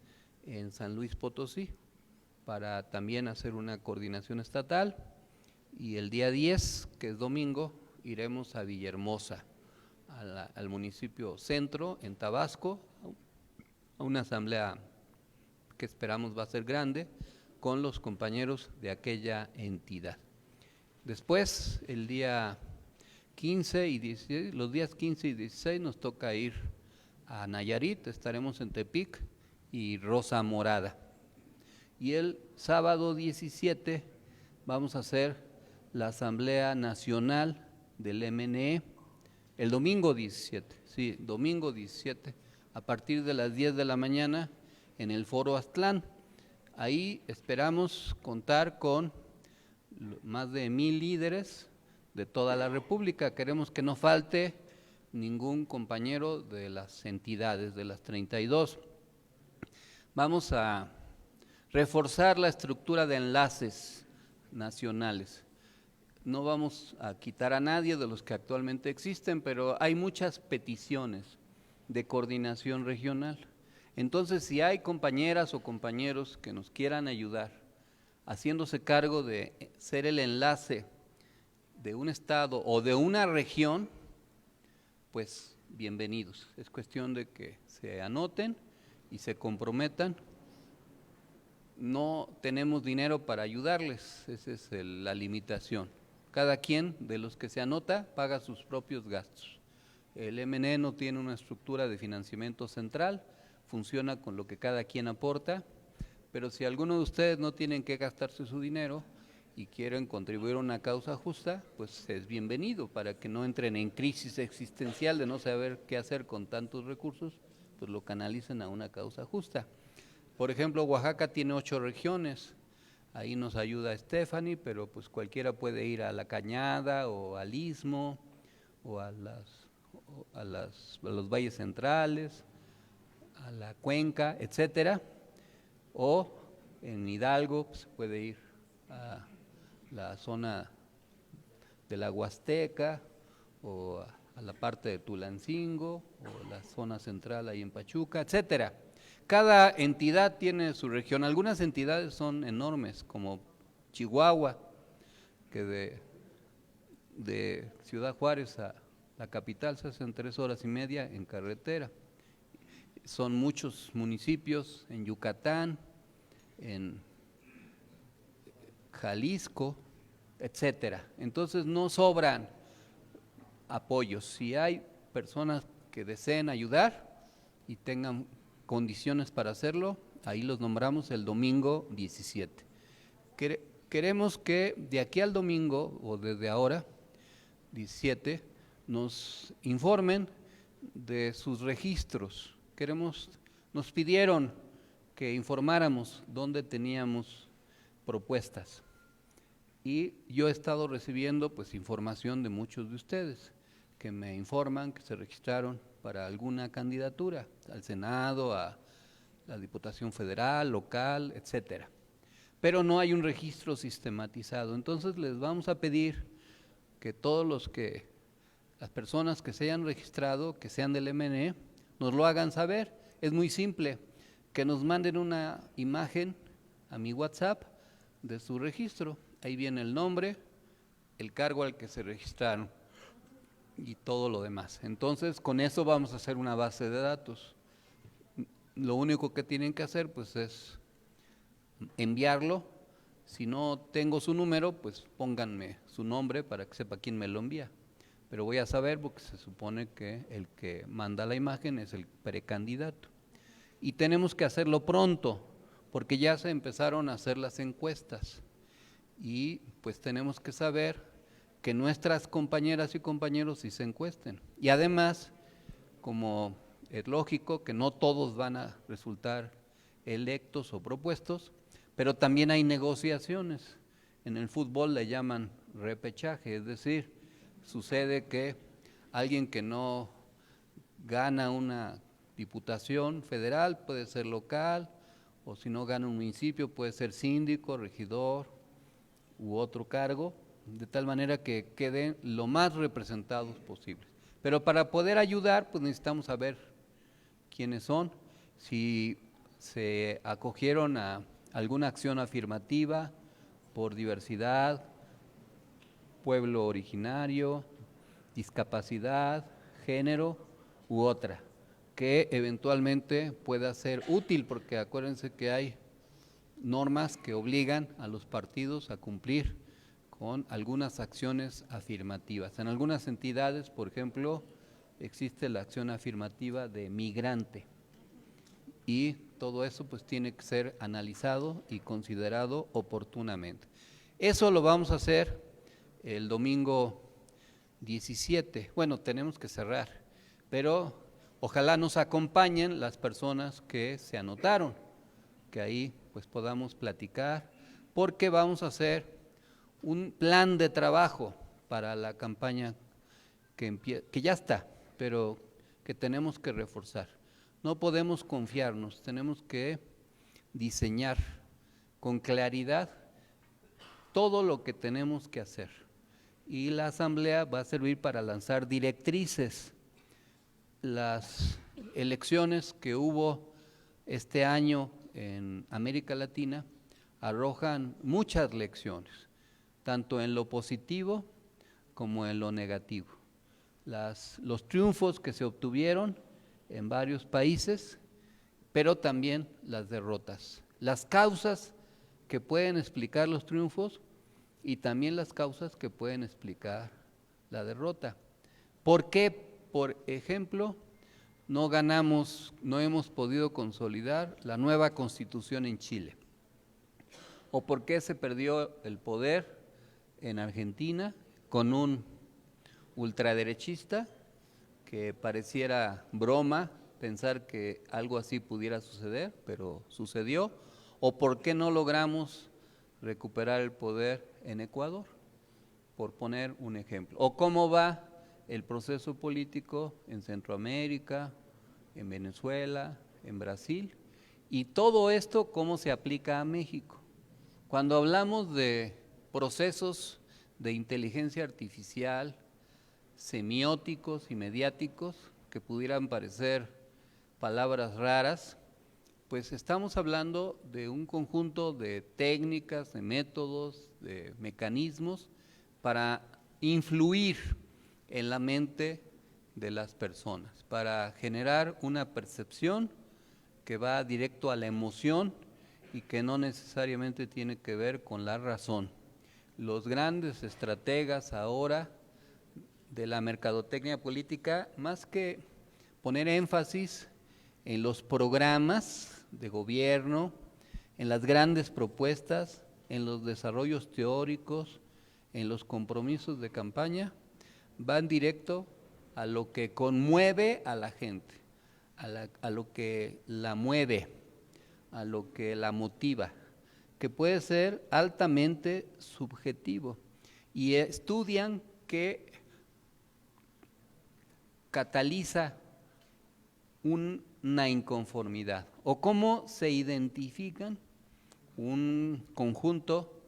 en San Luis Potosí, para también hacer una coordinación estatal. Y el día 10, que es domingo, iremos a Villahermosa, al municipio centro, en Tabasco, a una asamblea que esperamos va a ser grande, con los compañeros de aquella entidad. Después, el día 15 y 16, los días 15 y 16 nos toca ir a Nayarit, estaremos en Tepic y Rosa Morada. Y el sábado 17 vamos a hacer la Asamblea Nacional del MNE, el domingo 17, sí, domingo 17, a partir de las 10 de la mañana en el Foro Aztlán. Ahí esperamos contar con más de 1000 líderes de toda la República. Queremos que no falte ningún compañero de las entidades, de las 32. Vamos a reforzar la estructura de enlaces nacionales. No vamos a quitar a nadie de los que actualmente existen, pero hay muchas peticiones de coordinación regional. Entonces, si hay compañeras o compañeros que nos quieran ayudar, haciéndose cargo de ser el enlace de un estado o de una región, pues bienvenidos. Es cuestión de que se anoten y se comprometan. No tenemos dinero para ayudarles, esa es la limitación. Cada quien de los que se anota paga sus propios gastos. El MNE no tiene una estructura de financiamiento central, funciona con lo que cada quien aporta, pero si alguno de ustedes no tienen que gastarse su dinero y quieren contribuir a una causa justa, pues es bienvenido para que no entren en crisis existencial de no saber qué hacer con tantos recursos, pues lo canalicen a una causa justa. Por ejemplo, Oaxaca tiene 8 regiones, ahí nos ayuda Stephanie, pero pues cualquiera puede ir a La Cañada o al Istmo o a los valles centrales, a la cuenca, etcétera, o en Hidalgo pues, se puede ir a la zona de la Huasteca o a la parte de Tulancingo o la zona central ahí en Pachuca, etcétera. Cada entidad tiene su región. Algunas entidades son enormes, como Chihuahua, que de Ciudad Juárez a la capital se hacen 3 horas y media en carretera. Son muchos municipios en Yucatán, en Jalisco, etcétera. Entonces no sobran apoyos. Si hay personas que deseen ayudar y tengan condiciones para hacerlo, ahí los nombramos el domingo 17. Queremos que de aquí al domingo, o desde ahora, 17, nos informen de sus registros. Nos pidieron que informáramos dónde teníamos propuestas. Y yo he estado recibiendo pues información de muchos de ustedes que me informan que se registraron para alguna candidatura al Senado, a la Diputación Federal, local, etcétera. Pero no hay un registro sistematizado. Entonces les vamos a pedir que las personas que se hayan registrado, que sean del MNE, nos lo hagan saber. Es muy simple, que nos manden una imagen a mi WhatsApp de su registro. Ahí viene el nombre, el cargo al que se registraron y todo lo demás. Entonces, con eso vamos a hacer una base de datos. Lo único que tienen que hacer pues es enviarlo. Si no tengo su número, pues pónganme su nombre para que sepa quién me lo envía. Pero voy a saber porque se supone que el que manda la imagen es el precandidato. Y tenemos que hacerlo pronto, porque ya se empezaron a hacer las encuestas. Y pues tenemos que saber que nuestras compañeras y compañeros sí se encuesten. Y además, como es lógico que no todos van a resultar electos o propuestos, pero también hay negociaciones. En el fútbol le llaman repechaje, es decir, sucede que alguien que no gana una diputación federal puede ser local, o si no gana un municipio puede ser síndico, regidor u otro cargo, de tal manera que queden lo más representados posibles. Pero para poder ayudar, pues necesitamos saber quiénes son, si se acogieron a alguna acción afirmativa por diversidad, pueblo originario, discapacidad, género u otra, que eventualmente pueda ser útil, porque acuérdense que hay normas que obligan a los partidos a cumplir con algunas acciones afirmativas. En algunas entidades, por ejemplo, existe la acción afirmativa de migrante y todo eso pues tiene que ser analizado y considerado oportunamente. Eso lo vamos a hacer el domingo 17. Bueno, tenemos que cerrar, pero ojalá nos acompañen las personas que se anotaron, que ahí pues podamos platicar, porque vamos a hacer un plan de trabajo para la campaña que ya está, pero que tenemos que reforzar. No podemos confiarnos, tenemos que diseñar con claridad todo lo que tenemos que hacer. Y la asamblea va a servir para lanzar directrices. Las elecciones que hubo este año en América Latina arrojan muchas lecciones, tanto en lo positivo como en lo negativo. Los triunfos que se obtuvieron en varios países, pero también las derrotas. Las causas que pueden explicar los triunfos y también las causas que pueden explicar la derrota. ¿Por qué, por ejemplo, no hemos podido consolidar la nueva Constitución en Chile? ¿O por qué se perdió el poder en Argentina con un ultraderechista que pareciera broma pensar que algo así pudiera suceder, pero sucedió? ¿O por qué no logramos recuperar el poder en Ecuador? Por poner un ejemplo. ¿O cómo va el proceso político en Centroamérica, en Venezuela, en Brasil? Y todo esto, ¿cómo se aplica a México? Cuando hablamos de procesos de inteligencia artificial, semióticos y mediáticos, que pudieran parecer palabras raras, pues estamos hablando de un conjunto de técnicas, de métodos, de mecanismos para influir en la mente de las personas, para generar una percepción que va directo a la emoción y que no necesariamente tiene que ver con la razón. Los grandes estrategas ahora de la mercadotecnia política, más que poner énfasis en los programas de gobierno, en las grandes propuestas, en los desarrollos teóricos, en los compromisos de campaña, van directo a lo que conmueve a la gente, a lo que la mueve, a lo que la motiva, que puede ser altamente subjetivo, y estudian qué cataliza una inconformidad o cómo se identifican un conjunto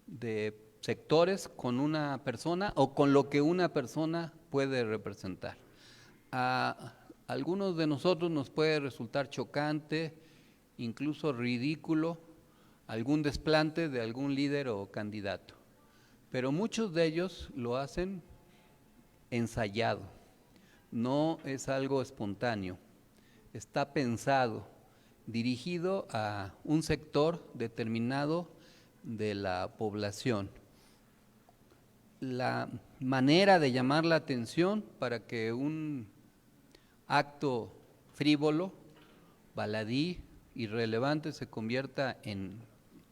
de sectores con una persona o con lo que una persona puede representar. A algunos de nosotros nos puede resultar chocante, incluso ridículo, algún desplante de algún líder o candidato, pero muchos de ellos lo hacen ensayado, no es algo espontáneo, está pensado, dirigido a un sector determinado de la población. La manera de llamar la atención para que un acto frívolo, baladí, irrelevante se convierta en,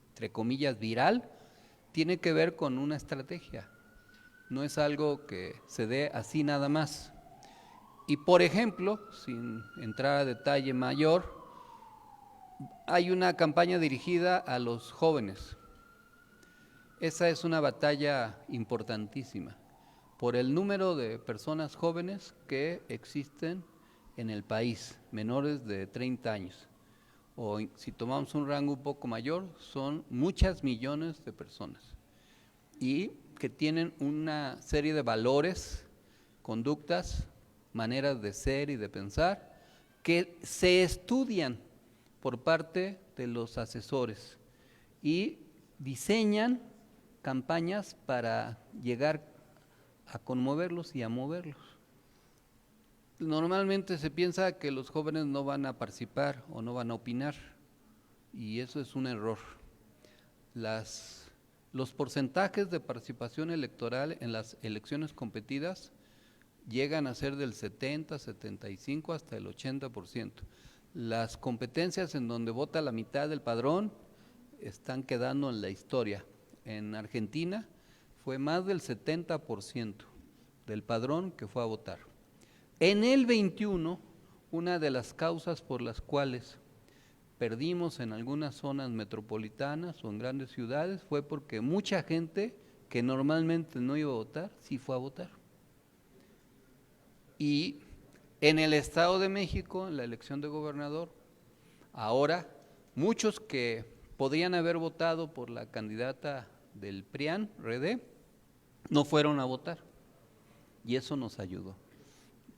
entre comillas, viral, tiene que ver con una estrategia, no es algo que se dé así nada más. Y por ejemplo, sin entrar a detalle mayor, hay una campaña dirigida a los jóvenes. Esa es una batalla importantísima por el número de personas jóvenes que existen en el país, menores de 30 años. O si tomamos un rango un poco mayor, son muchas millones de personas y que tienen una serie de valores, conductas, maneras de ser y de pensar que se estudian por parte de los asesores y diseñan campañas para llegar a conmoverlos y a moverlos. Normalmente se piensa que los jóvenes no van a participar o no van a opinar, y eso es un error. los porcentajes de participación electoral en las elecciones competidas llegan a ser del 70, 75 hasta el 80%. Las competencias en donde vota la mitad del padrón están quedando en la historia. En Argentina fue más del 70% del padrón que fue a votar. En el 21, una de las causas por las cuales perdimos en algunas zonas metropolitanas o en grandes ciudades fue porque mucha gente que normalmente no iba a votar, sí fue a votar. Y en el Estado de México, en la elección de gobernador, ahora muchos que podrían haber votado por la candidata del PRIAN, RD, no fueron a votar. Y eso nos ayudó.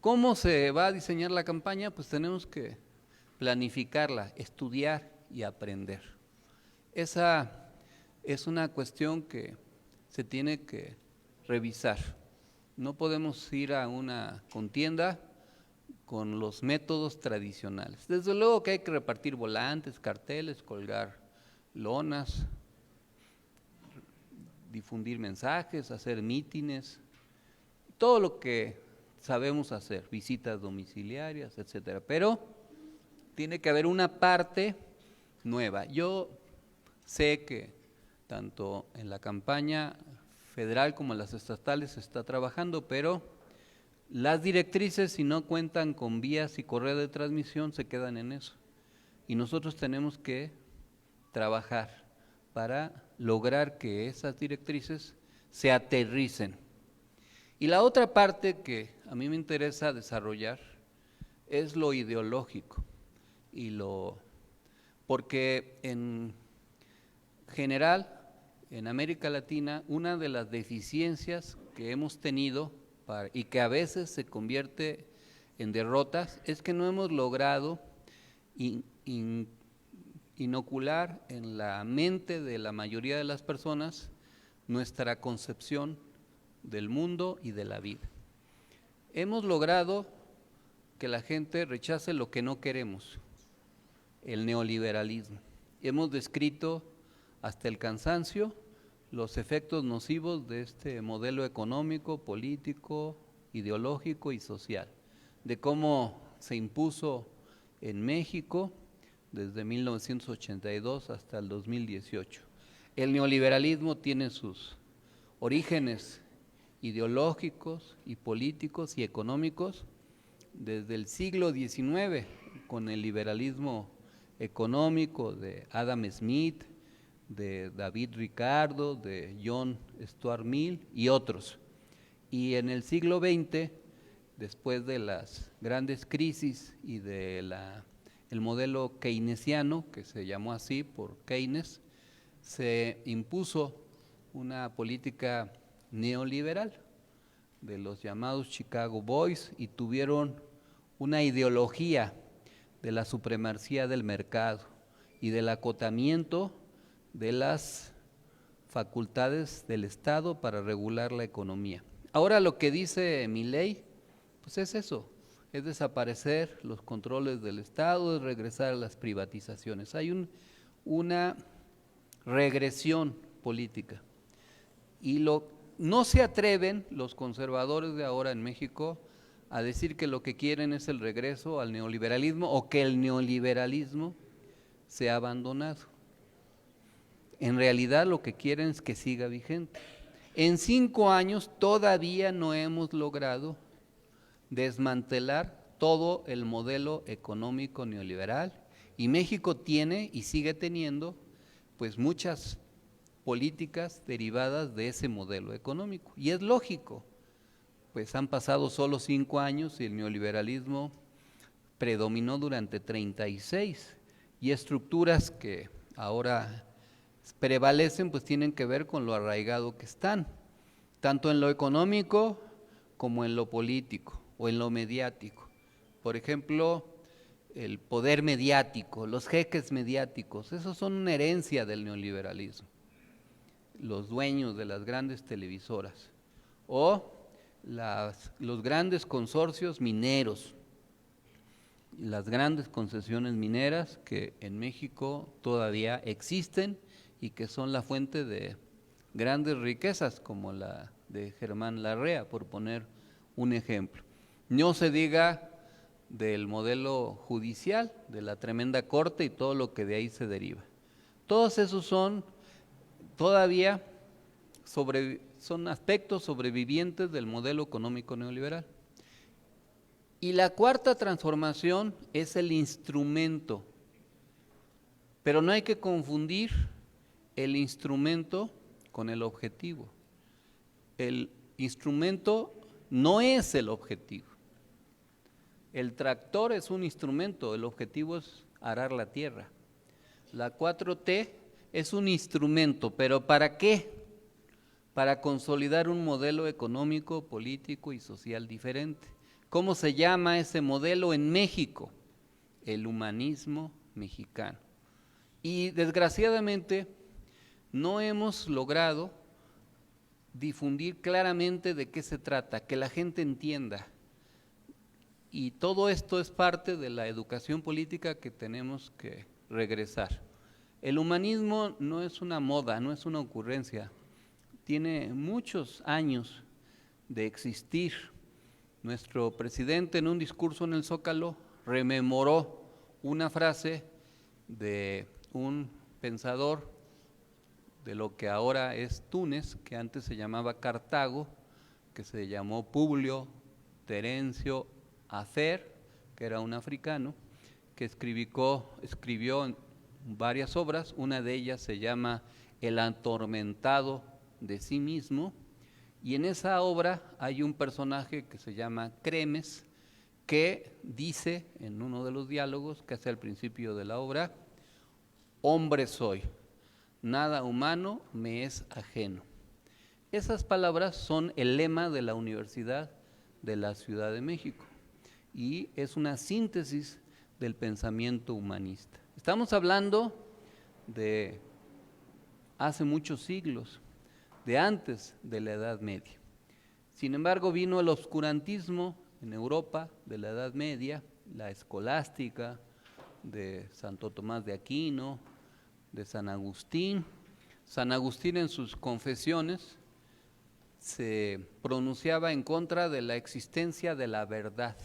¿Cómo se va a diseñar la campaña? Pues tenemos que planificarla, estudiar y aprender. Esa es una cuestión que se tiene que revisar. No podemos ir a una contienda con los métodos tradicionales. Desde luego que hay que repartir volantes, carteles, colgar lonas, difundir mensajes, hacer mítines, todo lo que sabemos hacer, visitas domiciliarias, etcétera. Pero tiene que haber una parte nueva. Yo sé que tanto en la campaña federal como en las estatales se está trabajando, pero las directrices, si no cuentan con vías y correa de transmisión, se quedan en eso. Y nosotros tenemos que trabajar para lograr que esas directrices se aterricen. Y la otra parte que a mí me interesa desarrollar es lo ideológico, porque en general, en América Latina, una de las deficiencias que hemos tenido y que a veces se convierte en derrotas es que no hemos logrado inocular en la mente de la mayoría de las personas nuestra concepción del mundo y de la vida. Hemos logrado que la gente rechace lo que no queremos, el neoliberalismo. Hemos descrito hasta el cansancio los efectos nocivos de este modelo económico, político, ideológico y social, de cómo se impuso en México desde 1982 hasta el 2018. El neoliberalismo tiene sus orígenes ideológicos y políticos y económicos desde el siglo XIX, con el liberalismo económico de Adam Smith, de David Ricardo, de John Stuart Mill y otros. Y en el siglo XX, después de las grandes crisis y de el modelo keynesiano, que se llamó así por Keynes, se impuso una política neoliberal de los llamados Chicago Boys y tuvieron una ideología de la supremacía del mercado y del acotamiento de las facultades del Estado para regular la economía. Ahora lo que dice Milei, pues es eso, es desaparecer los controles del Estado, es regresar a las privatizaciones. Hay una regresión política y no se atreven los conservadores de ahora en México a decir que lo que quieren es el regreso al neoliberalismo o que el neoliberalismo se ha abandonado. En realidad lo que quieren es que siga vigente. En 5 años todavía no hemos logrado desmantelar todo el modelo económico neoliberal y México tiene y sigue teniendo pues muchas políticas derivadas de ese modelo económico. Y es lógico, pues han pasado solo 5 años y el neoliberalismo predominó durante 36 y estructuras que ahora prevalecen pues tienen que ver con lo arraigado que están, tanto en lo económico como en lo político o en lo mediático. Por ejemplo, el poder mediático, los jeques mediáticos, esos son una herencia del neoliberalismo. Los dueños de las grandes televisoras o los grandes consorcios mineros, las grandes concesiones mineras que en México todavía existen y que son la fuente de grandes riquezas como la de Germán Larrea, por poner un ejemplo. No se diga del modelo judicial, de la tremenda corte y todo lo que de ahí se deriva. Todos esos son todavía son aspectos sobrevivientes del modelo económico neoliberal. Y la cuarta transformación es el instrumento, pero no hay que confundir el instrumento con el objetivo. El instrumento no es el objetivo. El tractor es un instrumento, el objetivo es arar la tierra. La 4T es un instrumento, pero ¿para qué? Para consolidar un modelo económico, político y social diferente. ¿Cómo se llama ese modelo en México? El humanismo mexicano. Y desgraciadamente no hemos logrado difundir claramente de qué se trata, que la gente entienda. Y todo esto es parte de la educación política que tenemos que regresar. El humanismo no es una moda, no es una ocurrencia, tiene muchos años de existir. Nuestro presidente en un discurso en el Zócalo rememoró una frase de un pensador de lo que ahora es Túnez, que antes se llamaba Cartago, que se llamó Publio Terencio Afer, que era un africano, que escribió en varias obras, una de ellas se llama El atormentado de sí mismo, y en esa obra hay un personaje que se llama Cremes, que dice en uno de los diálogos, que hace al principio de la obra: hombre soy, nada humano me es ajeno. Esas palabras son el lema de la Universidad de la Ciudad de México y es una síntesis del pensamiento humanista. Estamos hablando de hace muchos siglos, de antes de la Edad Media. Sin embargo, vino el oscurantismo en Europa de la Edad Media, la escolástica de Santo Tomás de Aquino, de San Agustín. San Agustín en sus confesiones se pronunciaba en contra de la existencia de la verdad,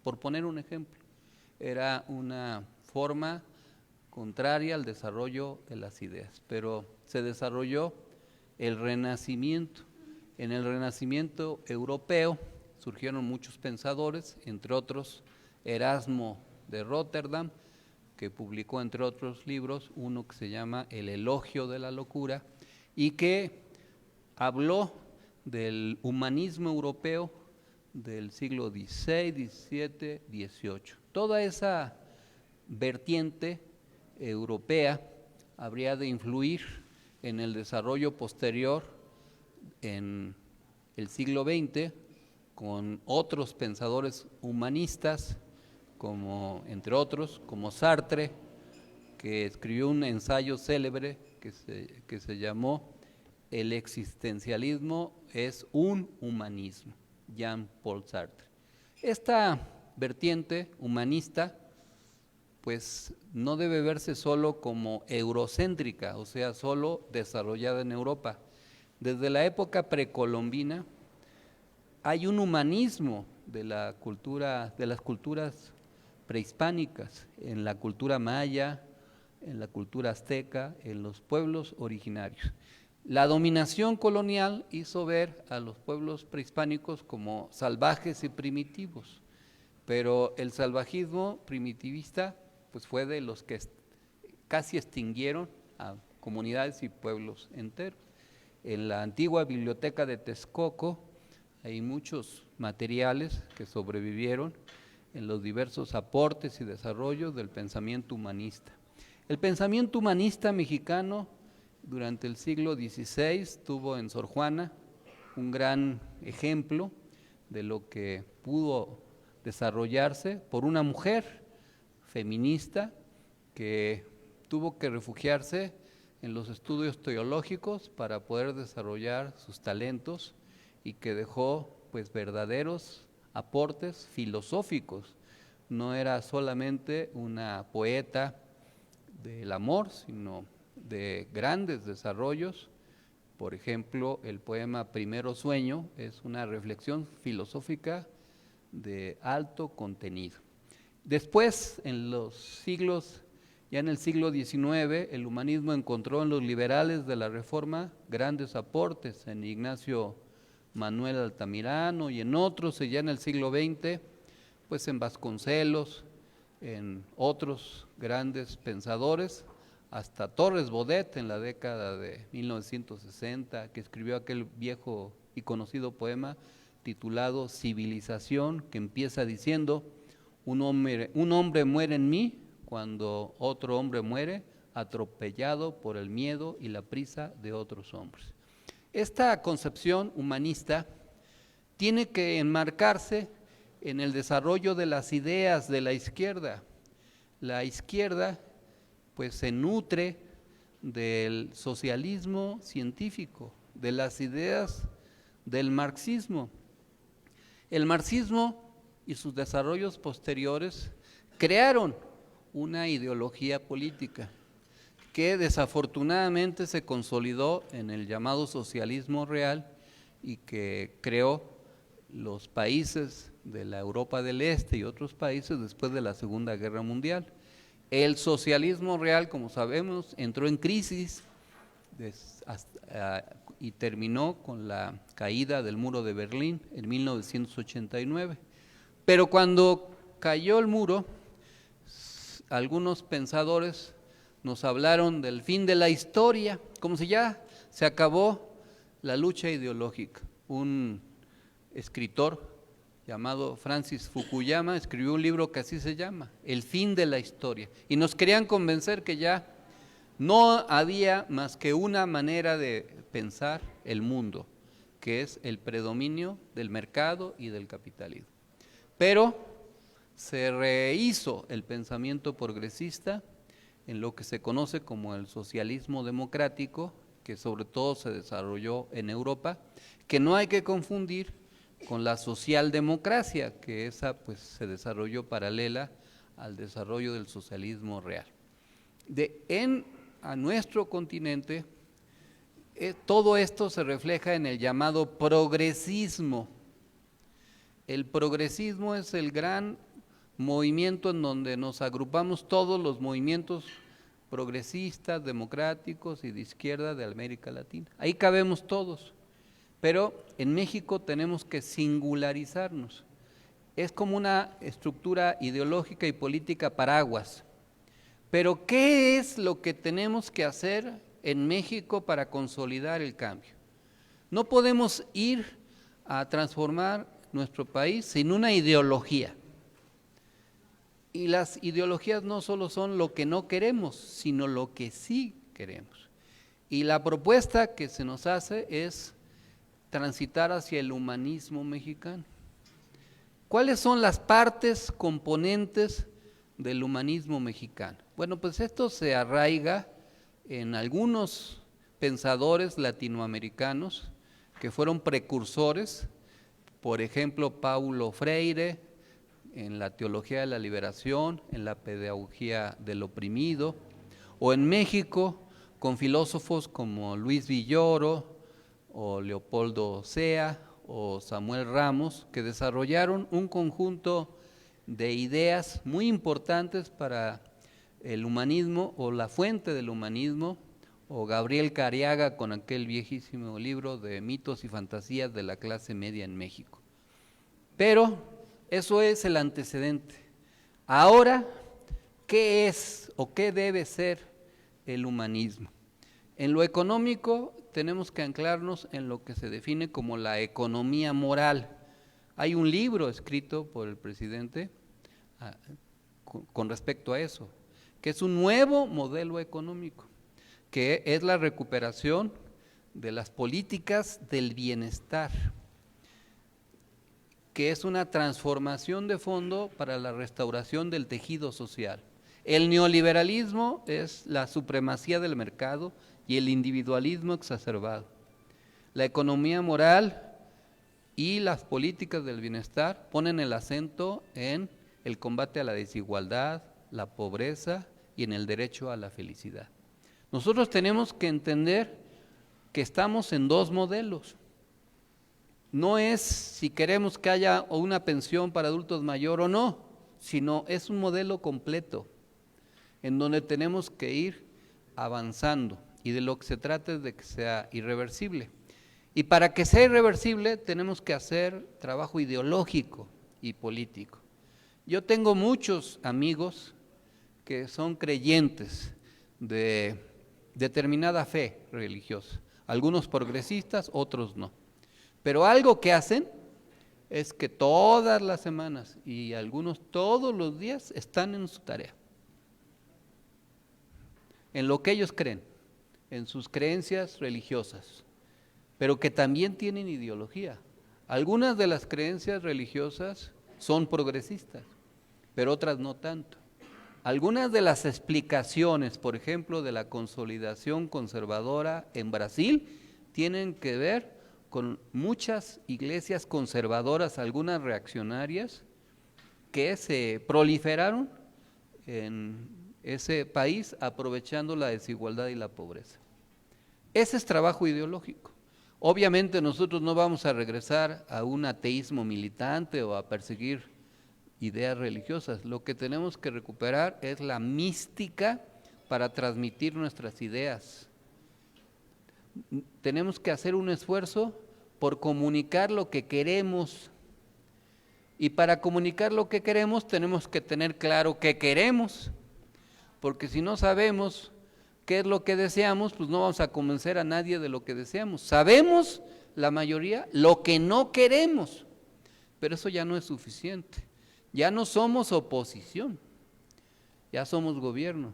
por poner un ejemplo. Era una forma contraria al desarrollo de las ideas, pero se desarrolló el Renacimiento. En el Renacimiento europeo surgieron muchos pensadores, entre otros Erasmo de Róterdam, que publicó entre otros libros uno que se llama El elogio de la locura y que habló del humanismo europeo del siglo XVI, XVII, XVIII. Toda esa vertiente europea habría de influir en el desarrollo posterior en el siglo XX con otros pensadores humanistas, como entre otros, como Sartre, que escribió un ensayo célebre que se llamó El existencialismo es un humanismo, Jean-Paul Sartre. Esta vertiente humanista pues no debe verse solo como eurocéntrica, o sea, solo desarrollada en Europa. Desde la época precolombina hay un humanismo de las culturas prehispánicas, en la cultura maya, en la cultura azteca, en los pueblos originarios. La dominación colonial hizo ver a los pueblos prehispánicos como salvajes y primitivos, pero el salvajismo primitivista pues fue de los que casi extinguieron a comunidades y pueblos enteros. En la antigua biblioteca de Texcoco hay muchos materiales que sobrevivieron en los diversos aportes y desarrollos del pensamiento humanista. El pensamiento humanista mexicano durante el siglo XVI tuvo en Sor Juana un gran ejemplo de lo que pudo desarrollarse por una mujer feminista que tuvo que refugiarse en los estudios teológicos para poder desarrollar sus talentos y que dejó pues verdaderos aportes filosóficos. No era solamente una poeta del amor, sino de grandes desarrollos. Por ejemplo, el poema Primero Sueño es una reflexión filosófica de alto contenido. Después, en los siglos, ya en el siglo XIX, el humanismo encontró en los liberales de la Reforma grandes aportes, en Ignacio Manuel Altamirano y en otros, ya en el siglo XX, pues en Vasconcelos, en otros grandes pensadores, hasta Torres Bodet en la década de 1960, que escribió aquel viejo y conocido poema titulado Civilización, que empieza diciendo: un hombre muere en mí cuando otro hombre muere, atropellado por el miedo y la prisa de otros hombres. Esta concepción humanista tiene que enmarcarse en el desarrollo de las ideas de la izquierda. La izquierda pues se nutre del socialismo científico, de las ideas del marxismo. El marxismo y sus desarrollos posteriores crearon una ideología política que desafortunadamente se consolidó en el llamado socialismo real y que creó los países de la Europa del Este y otros países después de la Segunda Guerra Mundial. El socialismo real, como sabemos, entró en crisis y terminó con la caída del muro de Berlín en 1989. Pero cuando cayó el muro, algunos pensadores nos hablaron del fin de la historia, como si ya se acabó la lucha ideológica. Un escritor llamado Francis Fukuyama escribió un libro que así se llama, El fin de la historia, y nos querían convencer que ya no había más que una manera de pensar el mundo, que es el predominio del mercado y del capitalismo. Pero se rehizo el pensamiento progresista en lo que se conoce como el socialismo democrático, que sobre todo se desarrolló en Europa, que no hay que confundir con la socialdemocracia, que esa pues se desarrolló paralela al desarrollo del socialismo real. A nuestro continente, todo esto se refleja en el llamado progresismo. El progresismo es el gran movimiento en donde nos agrupamos todos los movimientos progresistas, democráticos y de izquierda de América Latina. Ahí cabemos todos. Pero en México tenemos que singularizarnos. Es como una estructura ideológica y política paraguas. Pero ¿qué es lo que tenemos que hacer en México para consolidar el cambio? No podemos ir a transformar nuestro país sin una ideología. Y las ideologías no solo son lo que no queremos, sino lo que sí queremos. Y la propuesta que se nos hace es transitar hacia el humanismo mexicano. ¿Cuáles son las partes componentes del humanismo mexicano? Bueno, pues esto se arraiga en algunos pensadores latinoamericanos que fueron precursores, por ejemplo, Paulo Freire, en la teología de la liberación, en la pedagogía del oprimido, o en México, con filósofos como Luis Villoro, o Leopoldo Sea, o Samuel Ramos, que desarrollaron un conjunto de ideas muy importantes para el humanismo, o la fuente del humanismo, o Gabriel Careaga con aquel viejísimo libro de mitos y fantasías de la clase media en México. Pero eso es el antecedente. Ahora, ¿qué es o qué debe ser el humanismo? En lo económico tenemos que anclarnos en lo que se define como la economía moral. Hay un libro escrito por el presidente con respecto a eso, que es un nuevo modelo económico, que es la recuperación de las políticas del bienestar, que es una transformación de fondo para la restauración del tejido social. El neoliberalismo es la supremacía del mercado y el individualismo exacerbado. La economía moral y las políticas del bienestar ponen el acento en el combate a la desigualdad, la pobreza y en el derecho a la felicidad. Nosotros tenemos que entender que estamos en dos modelos. No es si queremos que haya una pensión para adultos mayor o no, sino es un modelo completo, en donde tenemos que ir avanzando, y de lo que se trata es de que sea irreversible. Y para que sea irreversible tenemos que hacer trabajo ideológico y político. Yo tengo muchos amigos que son creyentes de determinada fe religiosa, algunos progresistas, otros no. Pero algo que hacen es que todas las semanas y algunos todos los días están en su tarea, en lo que ellos creen, en sus creencias religiosas, pero que también tienen ideología. Algunas de las creencias religiosas son progresistas, pero otras no tanto. Algunas de las explicaciones, por ejemplo, de la consolidación conservadora en Brasil, tienen que ver con muchas iglesias conservadoras, algunas reaccionarias, que se proliferaron en ese país aprovechando la desigualdad y la pobreza. Ese es trabajo ideológico. Obviamente nosotros no vamos a regresar a un ateísmo militante o a perseguir ideas religiosas. Lo que tenemos que recuperar es la mística para transmitir nuestras ideas. Tenemos que hacer un esfuerzo por comunicar lo que queremos, y para comunicar lo que queremos tenemos que tener claro qué queremos, porque si no sabemos qué es lo que deseamos, pues no vamos a convencer a nadie de lo que deseamos. Sabemos, la mayoría, lo que no queremos, pero eso ya no es suficiente. Ya no somos oposición, ya somos gobierno,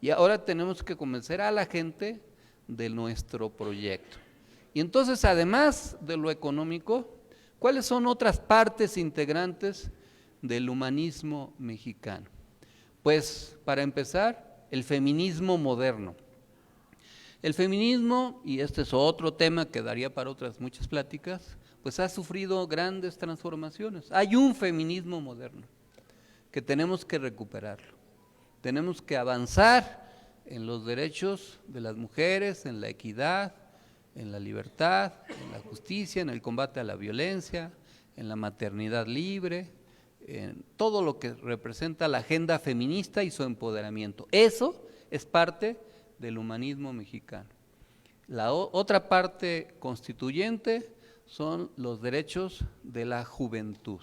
y ahora tenemos que convencer a la gente de nuestro proyecto. Y entonces, además de lo económico, ¿cuáles son otras partes integrantes del humanismo mexicano? Pues, para empezar, el feminismo moderno. El feminismo, y este es otro tema que daría para otras muchas pláticas, pues ha sufrido grandes transformaciones. Hay un feminismo moderno que tenemos que recuperarlo. Tenemos que avanzar en los derechos de las mujeres, en la equidad, en la libertad, en la justicia, en el combate a la violencia, en la maternidad libre, en todo lo que representa la agenda feminista y su empoderamiento. Eso es parte del humanismo mexicano. La otra parte constituyente son los derechos de la juventud.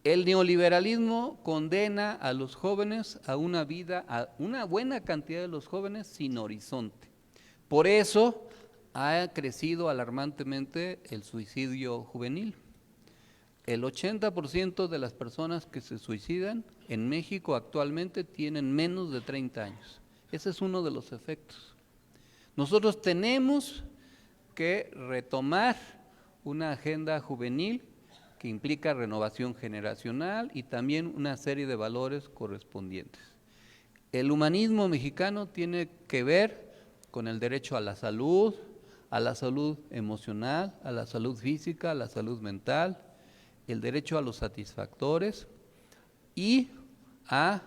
El neoliberalismo condena a los jóvenes a una vida, a una buena cantidad de los jóvenes sin horizonte. Por eso ha crecido alarmantemente el suicidio juvenil. El 80% de las personas que se suicidan en México actualmente tienen menos de 30 años. Ese es uno de los efectos. Nosotros tenemos que retomar una agenda juvenil que implica renovación generacional y también una serie de valores correspondientes. El humanismo mexicano tiene que ver con el derecho a la salud emocional, a la salud física, a la salud mental, el derecho a los satisfactores y a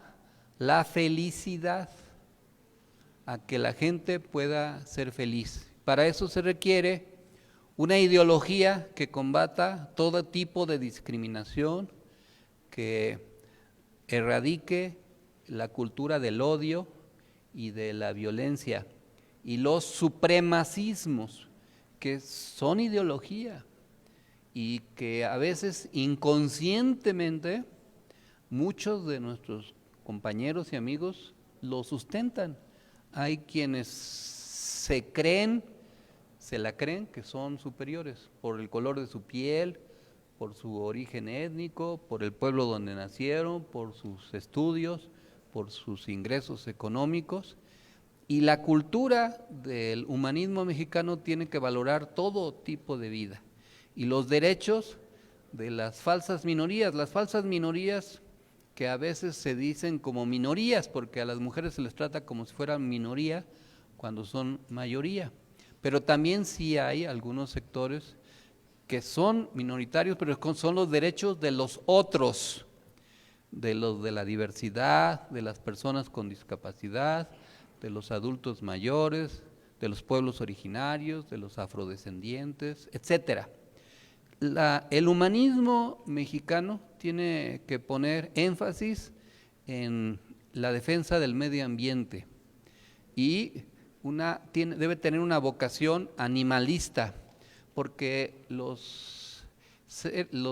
la felicidad, a que la gente pueda ser feliz. Para eso se requiere una ideología que combata todo tipo de discriminación, que erradique la cultura del odio y de la violencia y los supremacismos, que son ideología y que a veces inconscientemente muchos de nuestros compañeros y amigos lo sustentan. Hay quienes se la creen que son superiores por el color de su piel, por su origen étnico, por el pueblo donde nacieron, por sus estudios, por sus ingresos económicos. Y la cultura del humanismo mexicano tiene que valorar todo tipo de vida y los derechos de las falsas minorías que a veces se dicen como minorías, porque a las mujeres se les trata como si fueran minoría cuando son mayoría. Pero también sí hay algunos sectores que son minoritarios, pero son los derechos de los otros, de los de la diversidad, de las personas con discapacidad, de los adultos mayores, de los pueblos originarios, de los afrodescendientes, etcétera. El humanismo mexicano tiene que poner énfasis en la defensa del medio ambiente y debe tener una vocación animalista, porque los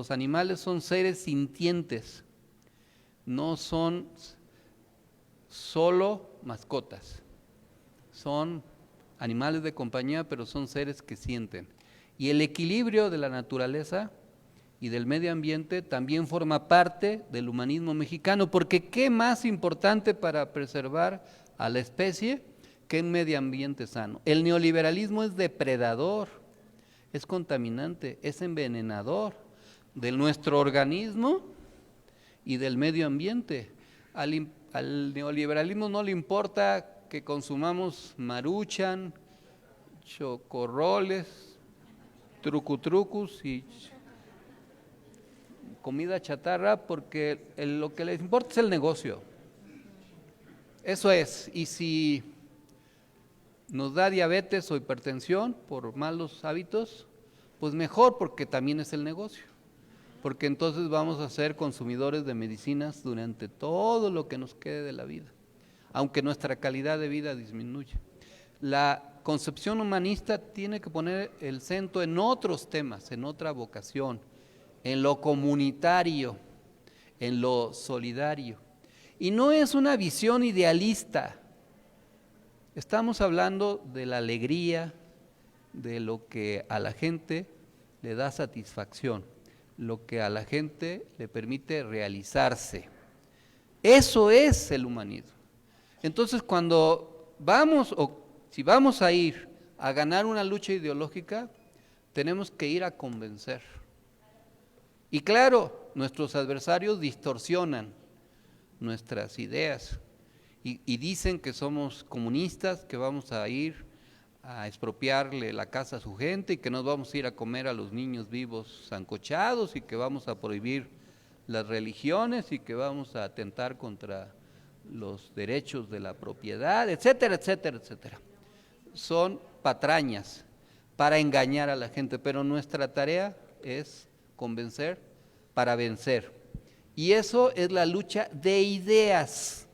animales son seres sintientes, no son solo mascotas, son animales de compañía, pero son seres que sienten. Y el equilibrio de la naturaleza y del medio ambiente también forma parte del humanismo mexicano, porque ¿qué más importante para preservar a la especie que un medio ambiente sano? El neoliberalismo es depredador, es contaminante, es envenenador de nuestro organismo y del medio ambiente. Al neoliberalismo no le importa que consumamos Maruchan, chocorroles, trucutrucus y comida chatarra, porque lo que les importa es el negocio. Eso es. Y si nos da diabetes o hipertensión por malos hábitos, pues mejor, porque también es el negocio. Porque entonces vamos a ser consumidores de medicinas durante todo lo que nos quede de la vida, aunque nuestra calidad de vida disminuya. La concepción humanista tiene que poner el centro en otros temas, en otra vocación, en lo comunitario, en lo solidario. Y no es una visión idealista. Estamos hablando de la alegría, de lo que a la gente le da satisfacción, lo que a la gente le permite realizarse. Eso es el humanismo. Entonces, cuando vamos, o si vamos a ir a ganar una lucha ideológica, tenemos que ir a convencer. Y claro, nuestros adversarios distorsionan nuestras ideas y dicen que somos comunistas, que vamos a ir a expropiarle la casa a su gente y que nos vamos a ir a comer a los niños vivos sancochados y que vamos a prohibir las religiones y que vamos a atentar contra los derechos de la propiedad, etcétera, etcétera, etcétera. Son patrañas para engañar a la gente, pero nuestra tarea es convencer para vencer. Y eso es la lucha de ideas.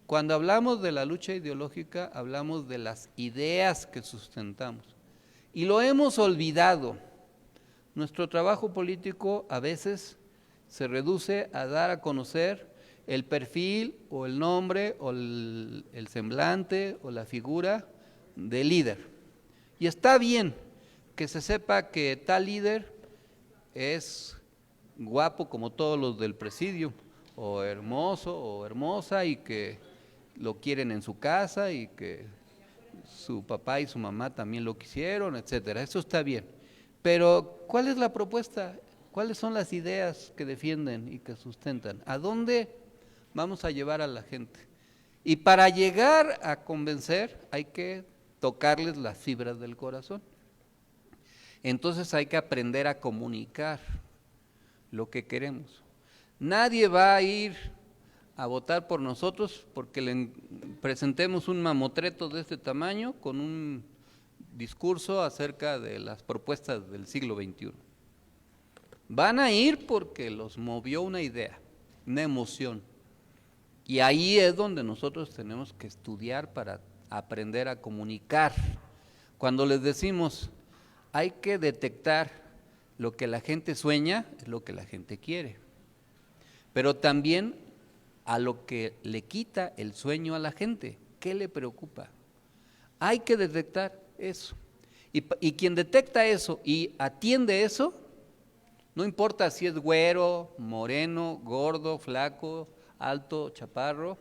Cuando hablamos de la lucha ideológica, hablamos de las ideas que sustentamos. Y lo hemos olvidado. Nuestro trabajo político a veces se reduce a dar a conocer el perfil o el nombre o el semblante o la figura del líder. Y está bien que se sepa que tal líder es guapo como todos los del presidio, o hermoso o hermosa, y que lo quieren en su casa y que su papá y su mamá también lo quisieron, etcétera. Eso está bien. Pero ¿cuál es la propuesta? ¿Cuáles son las ideas que defienden y que sustentan? ¿A dónde vamos a llevar a la gente? Y para llegar a convencer hay que tocarles las fibras del corazón. Entonces hay que aprender a comunicar lo que queremos. Nadie va a ir a votar por nosotros porque le presentemos un mamotreto de este tamaño con un discurso acerca de las propuestas del siglo XXI. Van a ir porque los movió una idea, una emoción. Y ahí es donde nosotros tenemos que estudiar para aprender a comunicar. Cuando les decimos, hay que detectar lo que la gente sueña, es lo que la gente quiere. Pero también a lo que le quita el sueño a la gente, ¿qué le preocupa? Hay que detectar eso. Y quien detecta eso y atiende eso, no importa si es güero, moreno, gordo, flaco, alto, chaparro,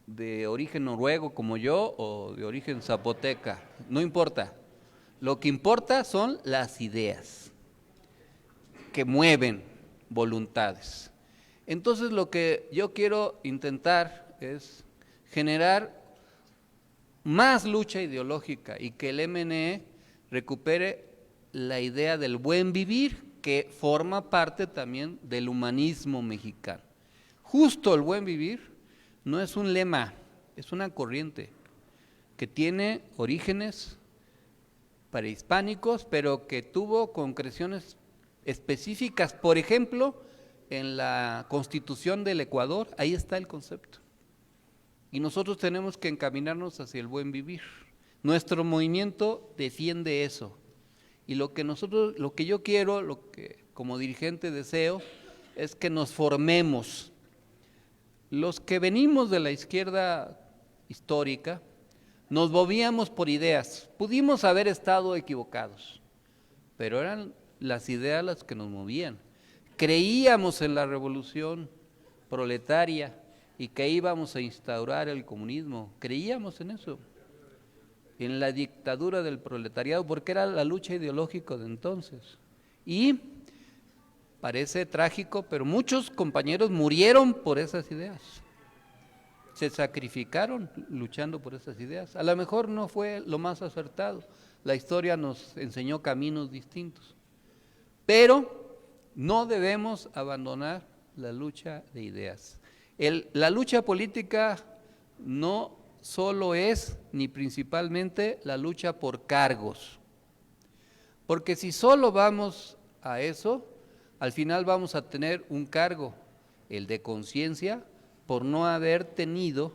de origen noruego como yo o de origen zapoteca, no importa. Lo que importa son las ideas que mueven voluntades. Entonces lo que yo quiero intentar es generar más lucha ideológica y que el MNE recupere la idea del buen vivir, que forma parte también del humanismo mexicano. Justo el buen vivir no es un lema es una corriente que tiene orígenes prehispánicos, pero que tuvo concreciones específicas. Por ejemplo, en la Constitución del Ecuador, ahí está el concepto. Y nosotros tenemos que encaminarnos hacia el buen vivir. Nuestro movimiento defiende eso. Y lo que yo quiero, lo que como dirigente deseo, es que nos formemos. Los que venimos de la izquierda histórica, nos movíamos por ideas. Pudimos haber estado equivocados, pero eran las ideas las que nos movían. Creíamos en la revolución proletaria y que íbamos a instaurar el comunismo. Creíamos en eso, en la dictadura del proletariado, porque era la lucha ideológica de entonces. Y parece trágico, pero muchos compañeros murieron por esas ideas. Se sacrificaron luchando por esas ideas. A lo mejor no fue lo más acertado. La historia nos enseñó caminos distintos. Pero no debemos abandonar la lucha de ideas. La lucha política no solo es, ni principalmente, la lucha por cargos. Porque si solo vamos a eso, al final vamos a tener un cargo, el de conciencia, por no haber tenido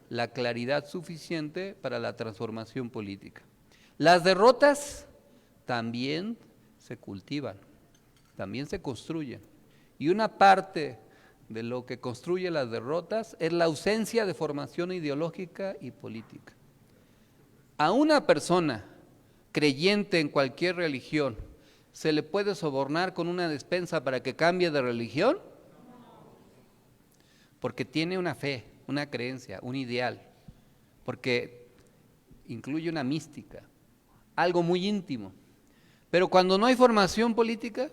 la claridad suficiente para la transformación política. Las derrotas también se cultivan, también se construyen. Y una parte de lo que construye las derrotas es la ausencia de formación ideológica y política. A una persona creyente en cualquier religión, ¿se le puede sobornar con una despensa para que cambie de religión? Porque tiene una fe, una creencia, un ideal, porque incluye una mística, algo muy íntimo. Pero cuando no hay formación política,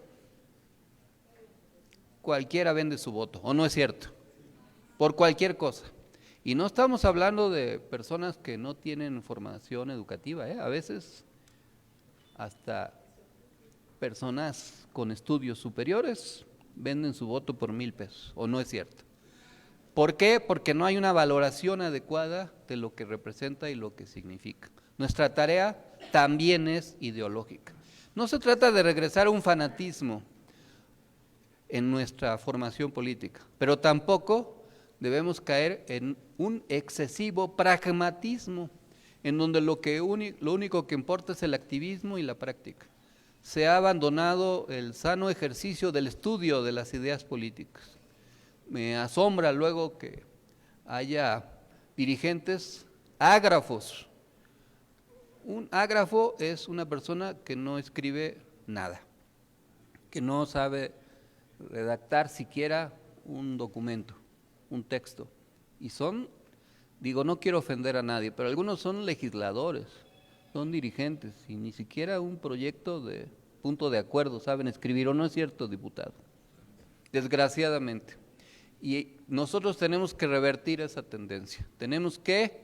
cualquiera vende su voto, ¿o no es cierto? Por cualquier cosa. Y no estamos hablando de personas que no tienen formación educativa, a veces hasta personas con estudios superiores venden su voto por 1,000 pesos, ¿o no es cierto? ¿Por qué? Porque no hay una valoración adecuada de lo que representa y lo que significa. Nuestra tarea también es ideológica. No se trata de regresar a un fanatismo en nuestra formación política, pero tampoco debemos caer en un excesivo pragmatismo, en donde lo único que importa es el activismo y la práctica. Se ha abandonado el sano ejercicio del estudio de las ideas políticas. Me asombra luego que haya dirigentes ágrafos. Un ágrafo es una persona que no escribe nada, que no sabe redactar siquiera un documento, un texto. Y no quiero ofender a nadie, pero algunos son legisladores, son dirigentes y ni siquiera un proyecto de punto de acuerdo saben escribir, ¿o no es cierto, diputado? Desgraciadamente. Y nosotros tenemos que revertir esa tendencia, tenemos que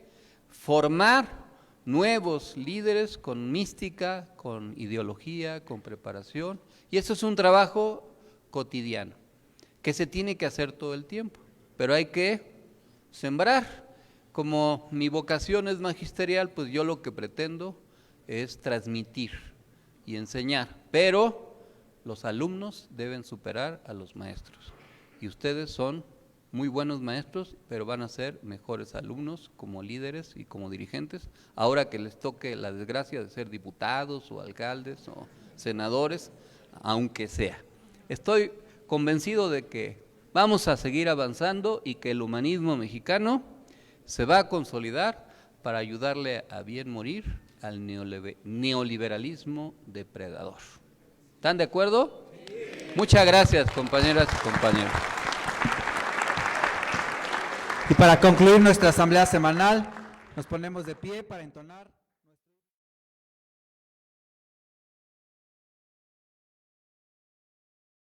formar nuevos líderes con mística, con ideología, con preparación, y eso es un trabajo cotidiano, que se tiene que hacer todo el tiempo, pero hay que sembrar. Como mi vocación es magisterial, pues yo lo que pretendo es transmitir y enseñar, pero los alumnos deben superar a los maestros. Y ustedes son muy buenos maestros, pero van a ser mejores alumnos como líderes y como dirigentes, ahora que les toque la desgracia de ser diputados o alcaldes o senadores, aunque sea. Estoy convencido de que vamos a seguir avanzando y que el humanismo mexicano se va a consolidar para ayudarle a bien morir al neoliberalismo depredador. ¿Están de acuerdo? Sí. Muchas gracias, compañeras y compañeros. Y para concluir nuestra asamblea semanal, nos ponemos de pie para entonar.